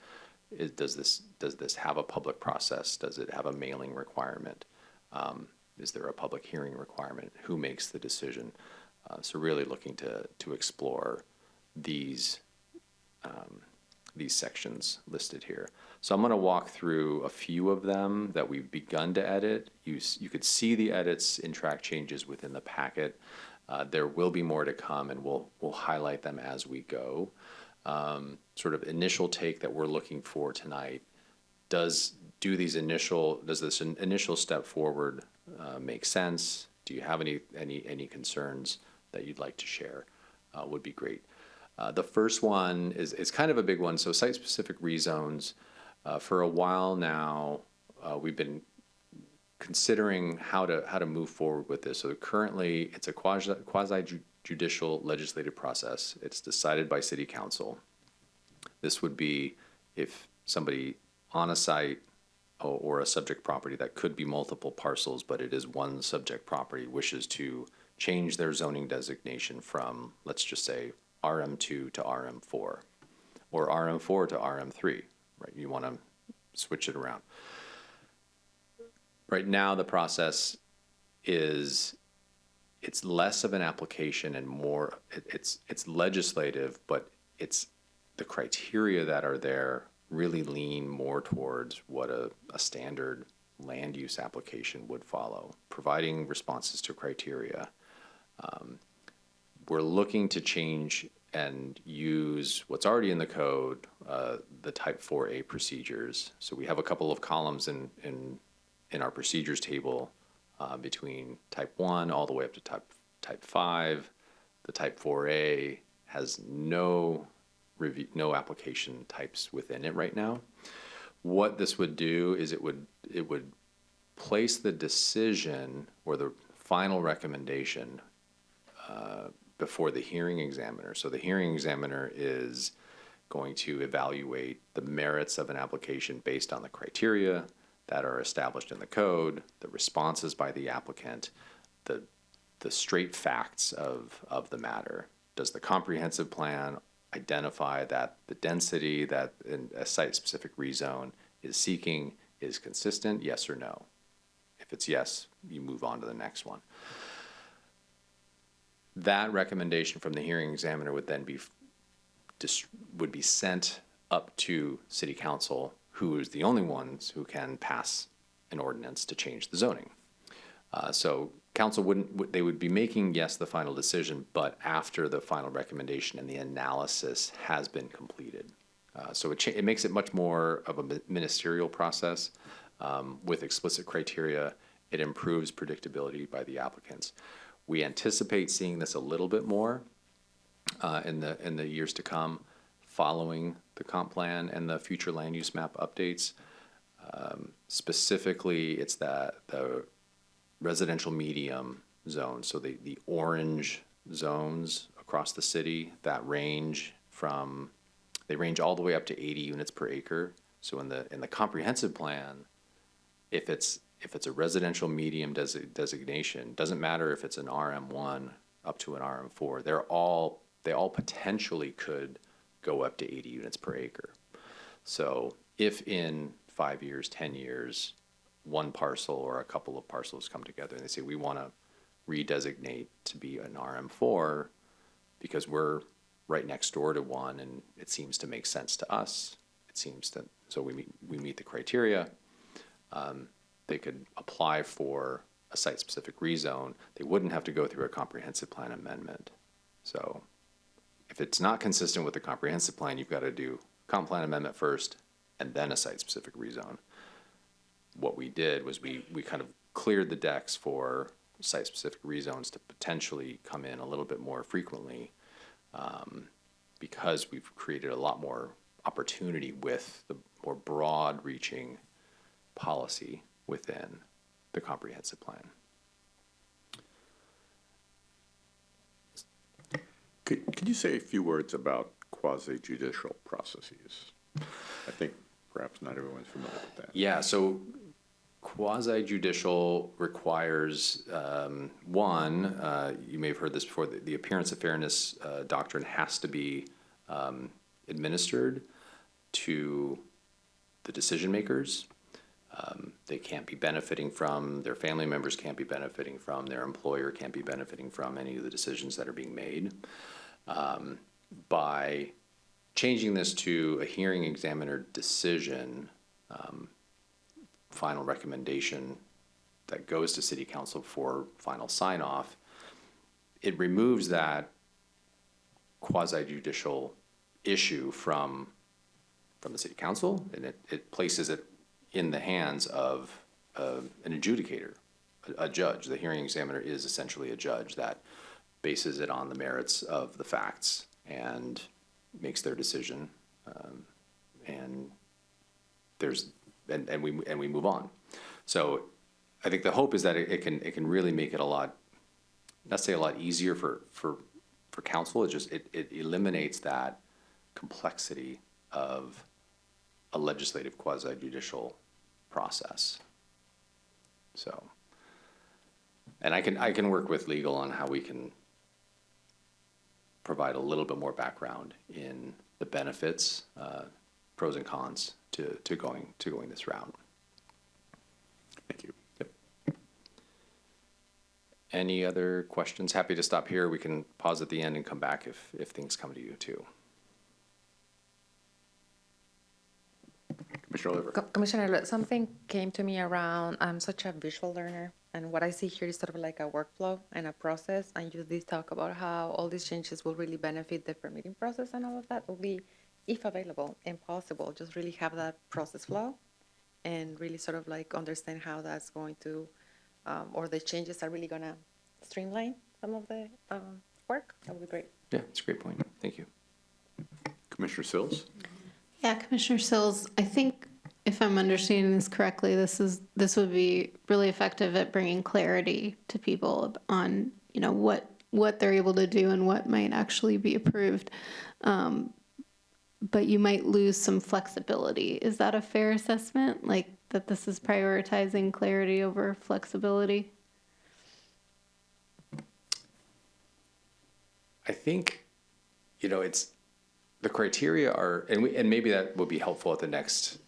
Does this have a public process? Does it have a mailing requirement? Is there a public hearing requirement? Who makes the decision? So really looking to explore these sections listed here. So I'm going to walk through a few of them that we've begun to edit. You could see the edits in track changes within the packet. There will be more to come, and we'll highlight them as we go. Sort of initial take that we're looking for tonight. Does this initial step forward make sense? Do you have any concerns that you'd like to share? Would be great. The first one is kind of a big one. So site-specific rezones. For a while now, we've been considering how to move forward with this. So currently, it's a quasi-judicial legislative process. It's decided by City Council. This would be if somebody on a site or a subject property that could be multiple parcels, but it is one subject property, wishes to change their zoning designation from, let's just say, RM2 to RM4, or RM4 to RM3, right? You want to switch it around. Right now, the process is, it's less of an application and more, it's legislative, but it's the criteria that are there really lean more towards what a standard land use application would follow, providing responses to criteria. We're looking to change and use what's already in the code, the type 4A procedures. So we have a couple of columns in our procedures table between type 1 all the way up to type 5. The type 4A has no application types within it right now. What this would do is it would place the decision or the final recommendation before the hearing examiner. So the hearing examiner is going to evaluate the merits of an application based on the criteria that are established in the code, the responses by the applicant, the straight facts of the matter. Does the comprehensive plan identify that the density that a site-specific rezone is seeking is consistent, yes or no? If it's yes, you move on to the next one. That recommendation from the hearing examiner would then be sent up to City Council, who is the only ones who can pass an ordinance to change the zoning. So council they would be making, yes, the final decision, but after the final recommendation and the analysis has been completed. So it makes it much more of a ministerial process with explicit criteria. It improves predictability by the applicants. We anticipate seeing this a little bit more in the years to come, following the comp plan and the future land use map updates. Specifically, it's the residential medium zone, so the orange zones across the city that range all the way up to 80 units per acre. So in the comprehensive plan, if it's a residential medium designation, doesn't matter if it's an RM1 up to an RM4, they all potentially could go up to 80 units per acre. So if in 5 years, 10 years, one parcel or a couple of parcels come together and they say, we want to redesignate to be an RM4 because we're right next door to one and it seems to make sense to us, so we meet the criteria, they could apply for a site-specific rezone. They wouldn't have to go through a comprehensive plan amendment. So if it's not consistent with the comprehensive plan, you've got to do comp plan amendment first and then a site-specific rezone. What we did was we kind of cleared the decks for site-specific rezones to potentially come in a little bit more frequently because we've created a lot more opportunity with the more broad-reaching policy within the comprehensive plan. Could you say a few words about quasi-judicial processes? I think perhaps not everyone's familiar with that. Yeah, so quasi-judicial requires, you may have heard this before, the appearance of fairness doctrine has to be administered to the decision makers. They can't be benefiting from, their family members can't be benefiting from, their employer can't be benefiting from any of the decisions that are being made. By changing this to a hearing examiner decision, final recommendation that goes to City Council for final sign-off, it removes that quasi-judicial issue from the City Council, and it places it in the hands of an adjudicator, a judge. The hearing examiner is essentially a judge that bases it on the merits of the facts and makes their decision, and we move on. So I think the hope is that it can really make it a lot, not say a lot easier for council. It eliminates that complexity of a legislative quasi-judicial process. So, and I can work with legal on how we can provide a little bit more background in the benefits, pros and cons to going this route. Thank you. Any other questions? Happy to stop here. We can pause at the end and come back if things come to you too. Commissioner Oliver. Commissioner, something came to me around, I'm such a visual learner, and what I see here is sort of like a workflow and a process, and you did talk about how all these changes will really benefit the permitting process, and all of that will be, if available and possible, just really have that process flow and really sort of like understand how that's going to, or the changes are really going to streamline some of the work. That would be great. Yeah, it's a great point. Thank you. Commissioner Sills. Yeah, Commissioner Sills, I think if I'm understanding this correctly, this would be really effective at bringing clarity to people on, you know, what they're able to do and what might actually be approved. But you might lose some flexibility. Is that a fair assessment? Like that this is prioritizing clarity over flexibility? I think, you know, it's the criteria are, and maybe that will be helpful at the next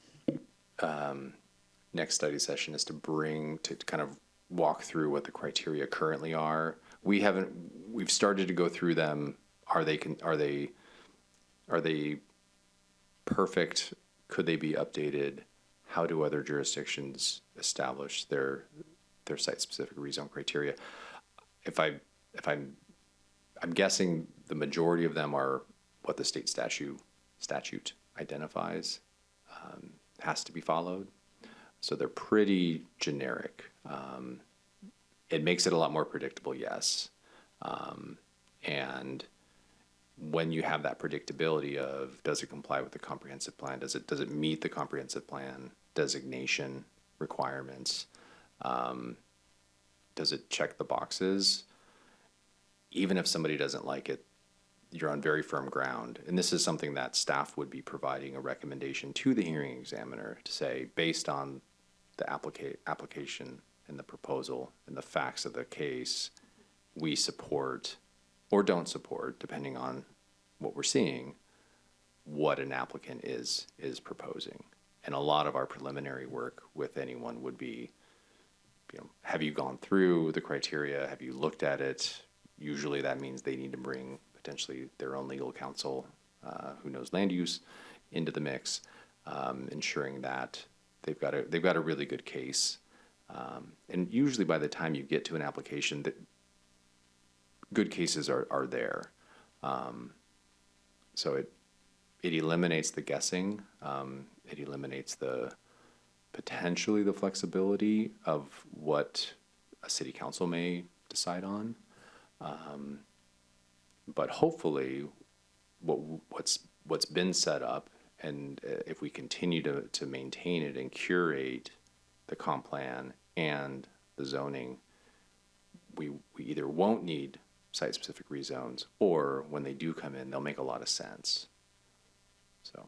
study session, is to kind of walk through what the criteria currently are. We've started to go through them. Are they perfect? Could they be updated? How do other jurisdictions establish their site-specific rezone criteria? I'm guessing the majority of them are what the state statute identifies has to be followed. So they're pretty generic. It makes it a lot more predictable, yes. And when you have that predictability of, does it comply with the comprehensive plan? Does it meet the comprehensive plan designation requirements? Does it check the boxes? Even if somebody doesn't like it, you're on very firm ground. And this is something that staff would be providing a recommendation to the hearing examiner to say, based on the application and the proposal and the facts of the case, we support or don't support, depending on what we're seeing, what an applicant is proposing. And a lot of our preliminary work with anyone would be, you know, have you gone through the criteria? Have you looked at it? Usually that means they need to bring potentially their own legal counsel who knows land use into the mix, ensuring that they've got a really good case. And usually by the time you get to an application, that good cases are there. So it eliminates the guessing. It eliminates potentially the flexibility of what a city council may decide on. But hopefully what's been set up, and if we continue to maintain it and curate the comp plan and the zoning, we either won't need site-specific rezones, or when they do come in, they'll make a lot of sense. So.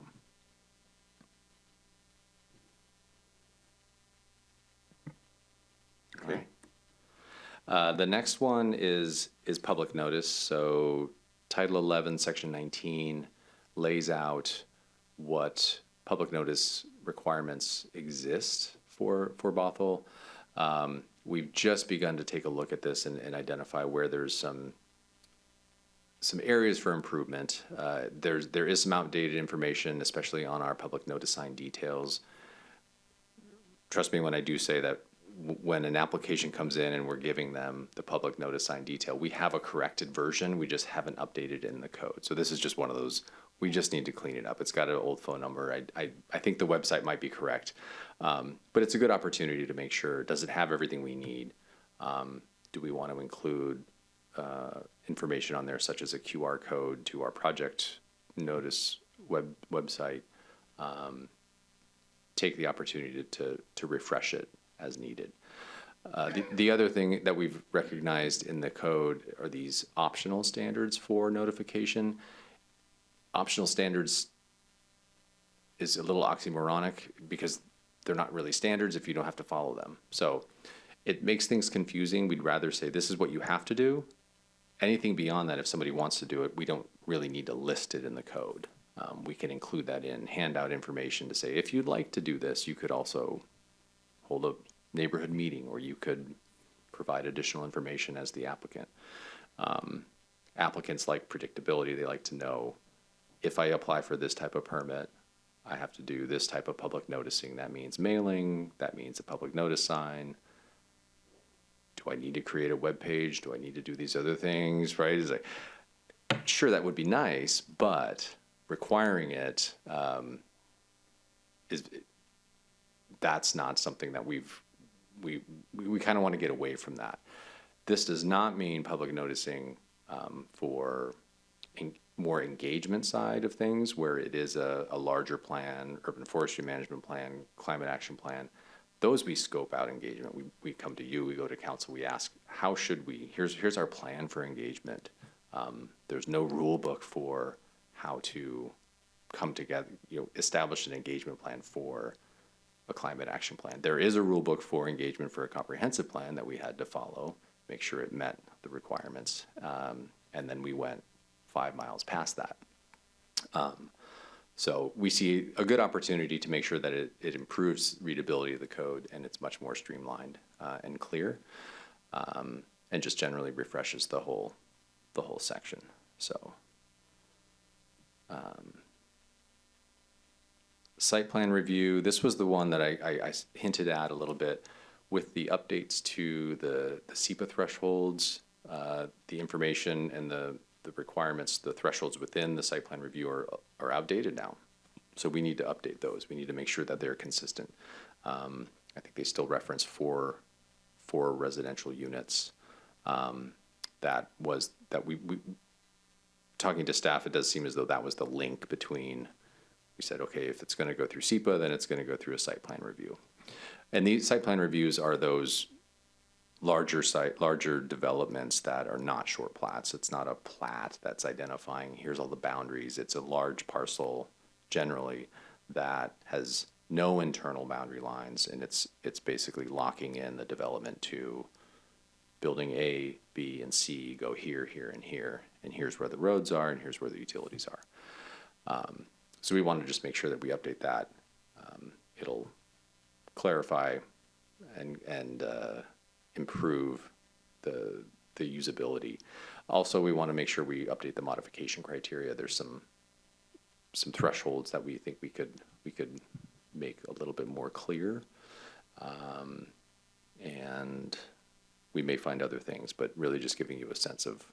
Okay. The next one is public notice. So Title 11, Section 19 lays out what public notice requirements exist for Bothell. We've just begun to take a look at this and identify where there's some areas for improvement. There is some outdated information, especially on our public notice sign details. Trust me when I do say that when an application comes in and we're giving them the public notice sign detail, we have a corrected version, we just haven't updated it in the code. So this is just one of those, we just need to clean it up. It's got an old phone number. I think the website might be correct. But it's a good opportunity to make sure, does it have everything we need? Do we want to include information on there such as a QR code to our project notice website? Take the opportunity to refresh it as needed. The other thing that we've recognized in the code are these optional standards for notification. Optional standards is a little oxymoronic because they're not really standards if you don't have to follow them. So it makes things confusing. We'd rather say, this is what you have to do. Anything beyond that, if somebody wants to do it, we don't really need to list it in the code. We can include that in, hand out information to say, if you'd like to do this, you could also hold a neighborhood meeting, or you could provide additional information as the applicant. Applicants like predictability. They like to know, if I apply for this type of permit, I have to do this type of public noticing. That means mailing, that means a public notice sign. Do I need to create a web page? Do I need to do these other things, right? It's like, sure, that would be nice, but requiring it that's not something that we kind of want to get away from that. This does not mean public noticing for more engagement side of things, where it is a larger plan, urban forestry management plan, climate action plan. Those we scope out engagement. We come to you, we go to council, we ask, how should we, here's our plan for engagement. There's no rule book for how to come together, establish an engagement plan for a climate action plan. There is a rule book for engagement for a comprehensive plan that we had to follow, make sure it met the requirements. And then we went 5 miles past that. So we see a good opportunity to make sure that it improves readability of the code, and it's much more streamlined and clear, and just generally refreshes the whole section. So site plan review, this was the one that I hinted at a little bit with the updates to the SEPA thresholds, the information and the requirements, the thresholds within the site plan review are outdated now. So we need to update those. We need to make sure that they're consistent. I think they still reference four residential units. We talking to staff, it does seem as though that was the link between, we said, okay, if it's going to go through SEPA, then it's going to go through a site plan review. And these site plan reviews are those larger developments that are not short plats. It's not a plat that's identifying, here's all the boundaries. It's a large parcel generally that has no internal boundary lines, and it's basically locking in the development to building A, B, and C go here, here, and here, and here's where the roads are, and here's where the utilities are. So we want to just make sure that we update that. It'll clarify and improve the usability. Also, we want to make sure we update the modification criteria. There's some thresholds that we think we could make a little bit more clear, and we may find other things, but really just giving you a sense of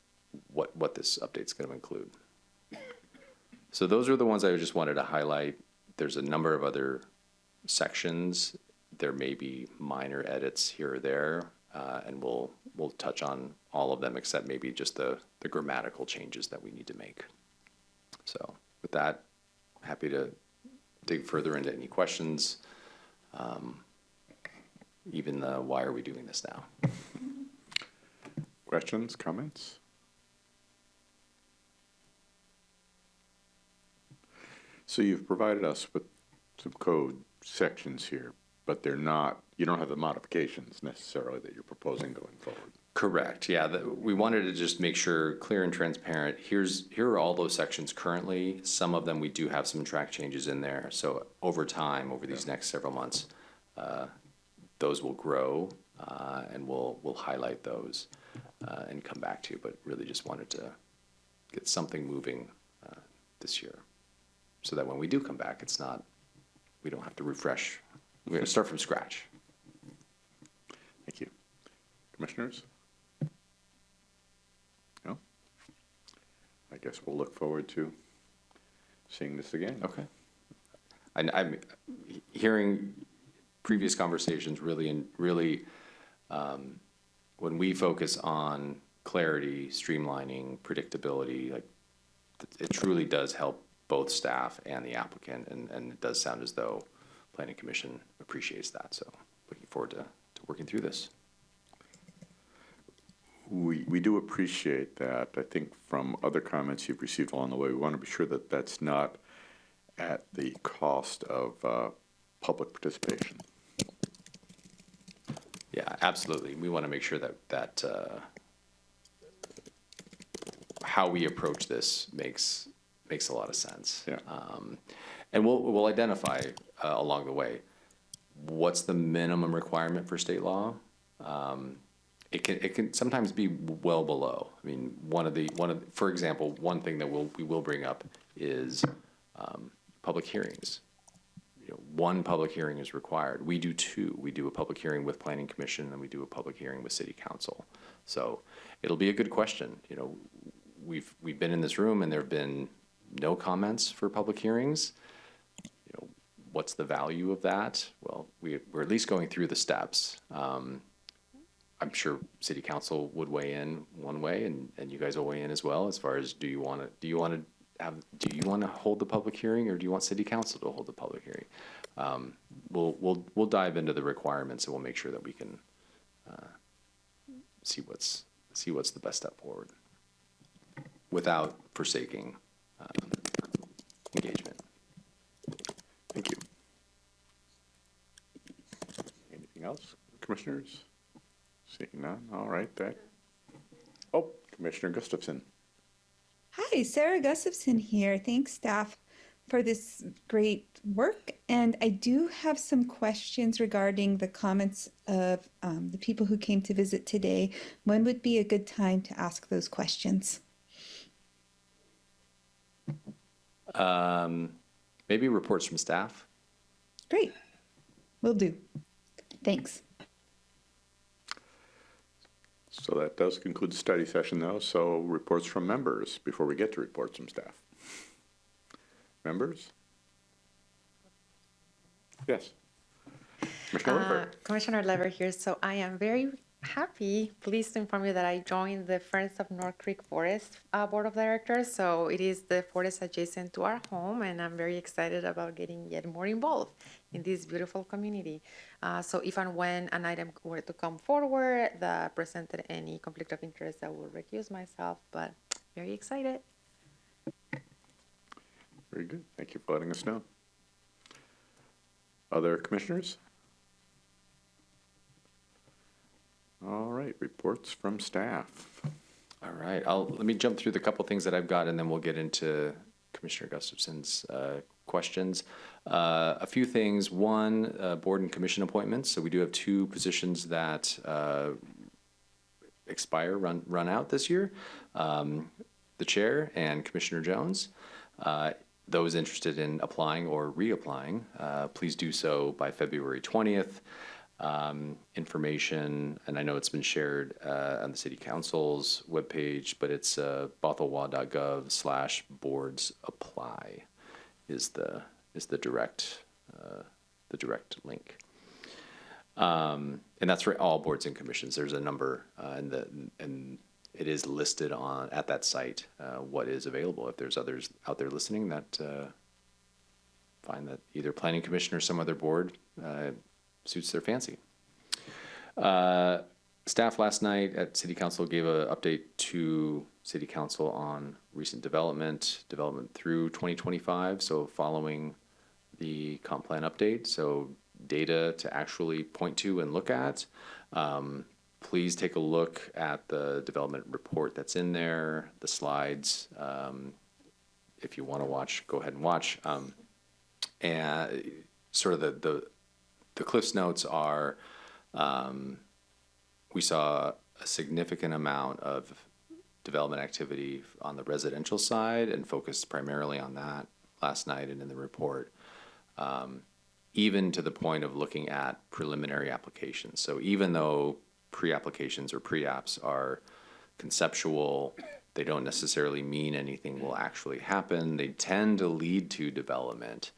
what this update's going to include. So those are the ones I just wanted to highlight. There's a number of other sections. There may be minor edits here or there, and we'll touch on all of them except maybe just the grammatical changes that we need to make. So with that, happy to dig further into any questions, even the why are we doing this now? Questions, comments? So you've provided us with some code sections here, but they're not, you don't have the modifications necessarily that you're proposing going forward. Correct, yeah. We wanted to just make sure clear and transparent. Here are all those sections currently. Some of them we do have some track changes in there. So over time, over these next several months, those will grow, and we'll highlight those and come back to you. But really just wanted to get something moving this year, so that when we do come back, we don't have to refresh. We're going to start from scratch. Thank you. Commissioners? No? I guess we'll look forward to seeing this again. Okay. I'm hearing previous conversations really, when we focus on clarity, streamlining, predictability, like it truly does help both staff and the applicant, and it does sound as though Planning Commission appreciates that. So looking forward to working through this. We do appreciate that. I think from other comments you've received along the way, we want to be sure that that's not at the cost of public participation. Yeah, absolutely. We want to make sure that how we approach this makes a lot of sense. Yeah. And we'll identify along the way what's the minimum requirement for state law. It can sometimes be well below. I mean, for example, one thing that we will bring up is public hearings. One public hearing is required. We do two. We do a public hearing with Planning Commission, and we do a public hearing with City Council. So it'll be a good question. We've been in this room, and there have been no comments for public hearings. What's the value of that? Well, we're at least going through the steps. I'm sure City Council would weigh in one way, and you guys will weigh in as well. As far as do you want to hold the public hearing, or do you want City Council to hold the public hearing? We'll dive into the requirements, and we'll make sure that we can see what's the best step forward without forsaking engagement. Thank you. Anything else, commissioners? Seeing none, all right, Commissioner Gustafson. Hi, Sarah Gustafson here. Thanks, staff, for this great work. And I do have some questions regarding the comments of the people who came to visit today. When would be a good time to ask those questions? Maybe reports from staff. Great. Will do. Thanks. So that does conclude the study session, though. So reports from members before we get to reports from staff. Members? Yes. Commissioner Lever. Commissioner Lever here. So I am very pleased to inform you that I joined the Friends of North Creek Forest Board of Directors. So it is the forest adjacent to our home, and I'm very excited about getting yet more involved in this beautiful community. So if and when an item were to come forward that presented any conflict of interest, I will recuse myself, but very excited. Very good. Thank you for letting us know. Other commissioners? All right, reports from staff. All right, let me jump through the couple things that I've got, and then we'll get into Commissioner Gustafson's questions. A few things. One, board and commission appointments. So we do have two positions that run out this year. The chair and Commissioner Jones. Those interested in applying or reapplying, please do so by February 20th. Information, and I know it's been shared on the City Council's webpage, but it's bothellwa.gov/boardsapply is the direct link. And that's for all boards and commissions. There's a number, and it is listed at that site what is available. If there's others out there listening that find that either Planning Commission or some other board suits their fancy. Staff last night at City Council gave an update to City Council on recent development through 2025. So following the comp plan update, so data to actually point to and look at. Please take a look at the development report that's in there, the slides. If you want to watch, go ahead and watch. And sort of the Cliff's Notes are, we saw a significant amount of development activity on the residential side and focused primarily on that last night and in the report, even to the point of looking at preliminary applications. So even though pre-applications or pre-apps are conceptual, they don't necessarily mean anything will actually happen. They tend to lead to development.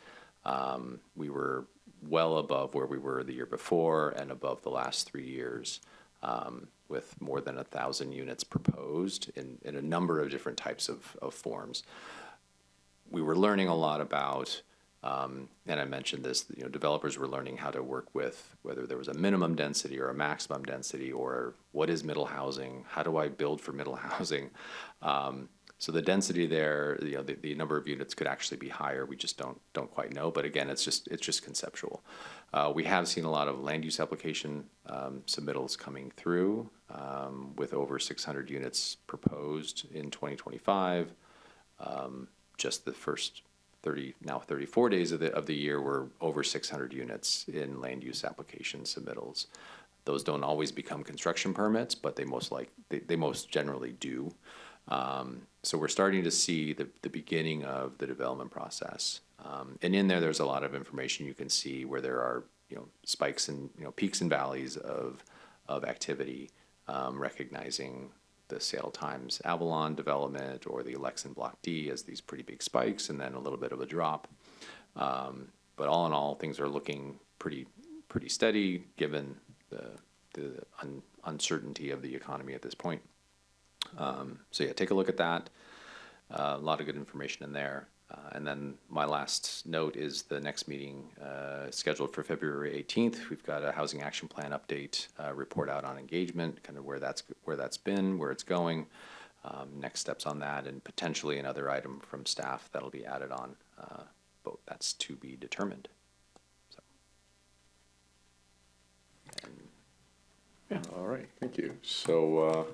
We were well above where we were the year before and above the last 3 years, with more than 1,000 units proposed in a number of different types of forms. We were learning a lot about, and I mentioned this, developers were learning how to work with whether there was a minimum density or a maximum density, or what is middle housing, how do I build for middle housing. So the density there, the number of units could actually be higher. We just don't quite know. But again, it's just conceptual. We have seen a lot of land use application submittals coming through with over 600 units proposed in 2025. Just the first 34 days of the year were over 600 units in land use application submittals. Those don't always become construction permits, but they most generally do. So we're starting to see the beginning of the development process. And in there's a lot of information you can see where there are, spikes and, peaks and valleys of activity, recognizing the Seattle Times Avalon development or the Lexington Block D as these pretty big spikes and then a little bit of a drop. But all in all, things are looking pretty steady given the uncertainty of the economy at this point. So yeah, take a look at that. A lot of good information in there. And then my last note is the next meeting scheduled for February 18th. We've got a housing action plan update report out on engagement, kind of where that's been, where it's going, next steps on that, and potentially another item from staff that'll be added on. But that's to be determined. So. Yeah, all right, thank you. So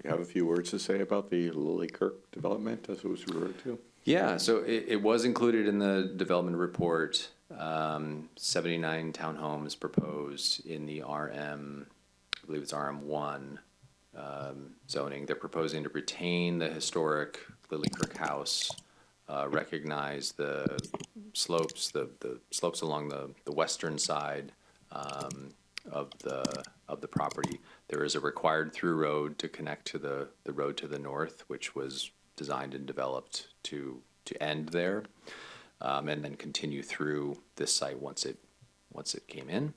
you have a few words to say about the Lily Kirk development as it was referred to? Yeah, so it was included in the development report. 79 townhomes proposed in the RM, I believe it's RM1 zoning. They're proposing to retain the historic Lily Kirk house, recognize the slopes, the slopes along the western side of the property. There is a required through road to connect to the road to the north, which was designed and developed to end there, and then continue through this site once it came in.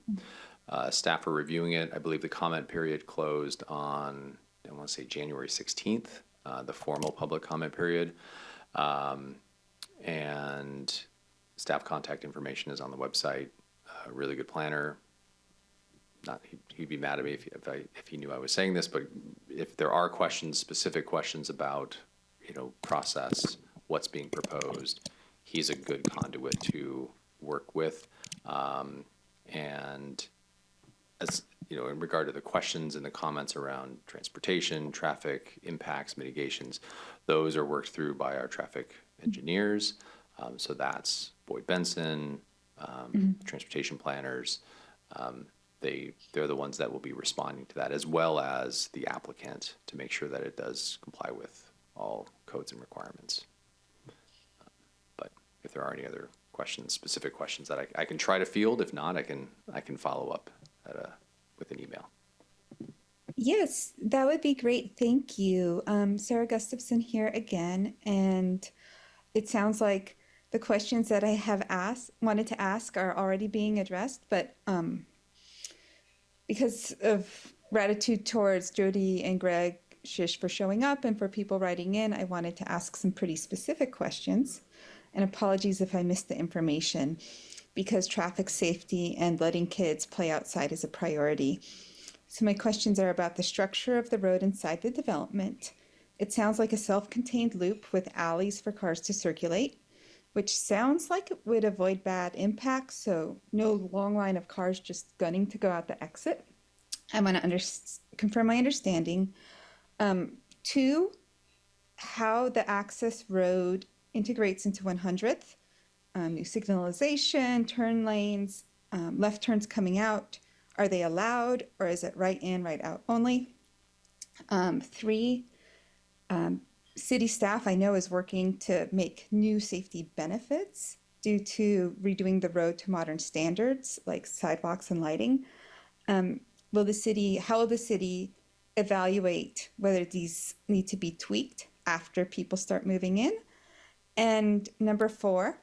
Staff are reviewing it. I believe the comment period closed on, I want to say January 16th, the formal public comment period. And staff contact information is on the website. Really good planner. He'd be mad at me if he knew I was saying this, but if there are specific questions about process, what's being proposed, he's a good conduit to work with. And as in regard to the questions and the comments around transportation, traffic impacts, mitigations, those are worked through by our traffic engineers. So that's Boyd Benson, transportation planners. They're the ones that will be responding to that, as well as the applicant, to make sure that it does comply with all codes and requirements. But if there are any other questions, specific questions that I can try to field, if not, I can follow up with an email. Yes, that would be great. Thank you. Sarah Gustafson here again, and it sounds like the questions that I have wanted to ask are already being addressed, but because of gratitude towards Jody and Greg Shish for showing up and for people writing in, I wanted to ask some pretty specific questions. And apologies if I missed the information, because traffic safety and letting kids play outside is a priority. So my questions are about the structure of the road inside the development. It sounds like a self-contained loop with alleys for cars to circulate, which sounds like it would avoid bad impacts, so no long line of cars just gunning to go out the exit. I want to confirm my understanding. 2, how the access road integrates into 100th, new signalization, turn lanes, left turns coming out. Are they allowed, or is it right in, right out only? 3, city staff I know is working to make new safety benefits due to redoing the road to modern standards like sidewalks and lighting. How will the city evaluate whether these need to be tweaked after people start moving in? And number 4,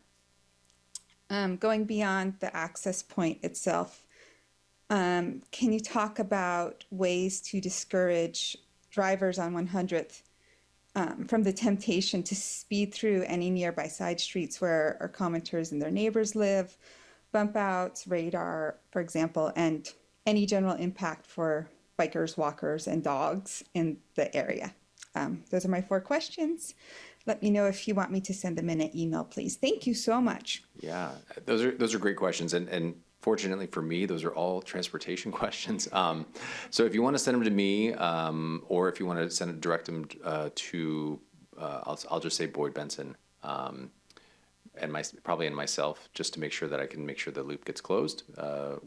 going beyond the access point itself, can you talk about ways to discourage drivers on 100th from the temptation to speed through any nearby side streets where our commenters and their neighbors live, bump outs, radar, for example, and any general impact for bikers, walkers, and dogs in the area? those are my 4 questions. Let me know if you want me to send them in an email, please. Thank you so much. Yeah, those are great questions, and fortunately for me, those are all transportation questions. So if you want to send them to me, or if you want to direct them to, I'll just say Boyd Benson, and probably myself, just to make sure that I can make sure the loop gets closed.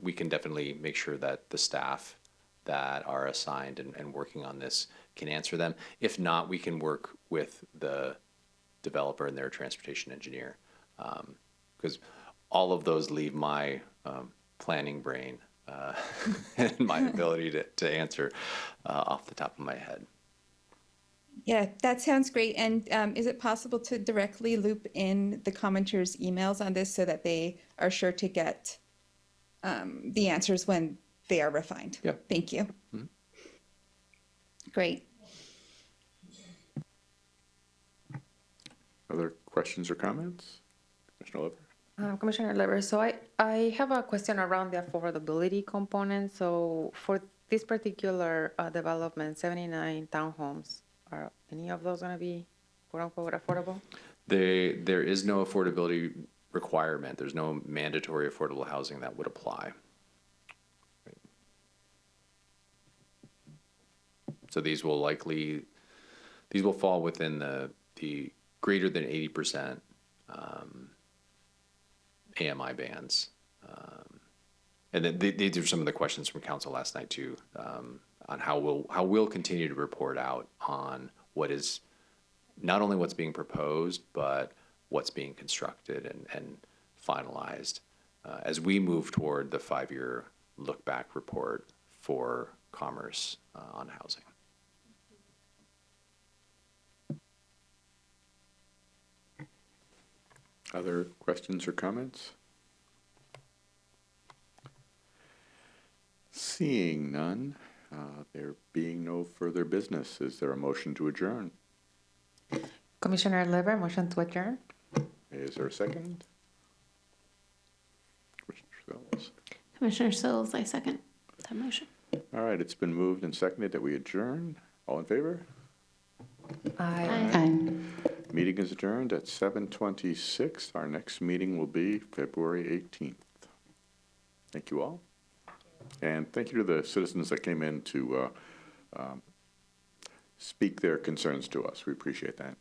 We can definitely make sure that the staff that are assigned and working on this can answer them. If not, we can work with the developer and their transportation engineer, because all of those leave my planning brain and my ability to answer off the top of my head. Yeah, that sounds great. And is it possible to directly loop in the commenters' emails on this so that they are sure to get the answers when they are refined? Yeah. Thank you. Mm-hmm. Great. Other questions or comments? Commissioner Lever? Commissioner Lever, so I have a question around the affordability component. So for this particular development, 79 townhomes, are any of those going to be quote unquote affordable? There is no affordability requirement. There's no mandatory affordable housing that would apply. So these will fall within the greater than 80% AMI bands. And then these are some of the questions from council last night too, on how we'll continue to report out on what is not only what's being proposed, but what's being constructed and finalized as we move toward the 5-year look back report for commerce on housing. Other questions or comments? Seeing none, there being no further business, is there a motion to adjourn? Commissioner Lever, motion to adjourn. Is there a second? Commissioner Sells. Commissioner Sills, I second that motion. All right, it's been moved and seconded that we adjourn. All in favor? Aye. Aye. Meeting is adjourned at 7:26. Our next meeting will be February 18th. Thank you all. And thank you to the citizens that came in to speak their concerns to us. We appreciate that.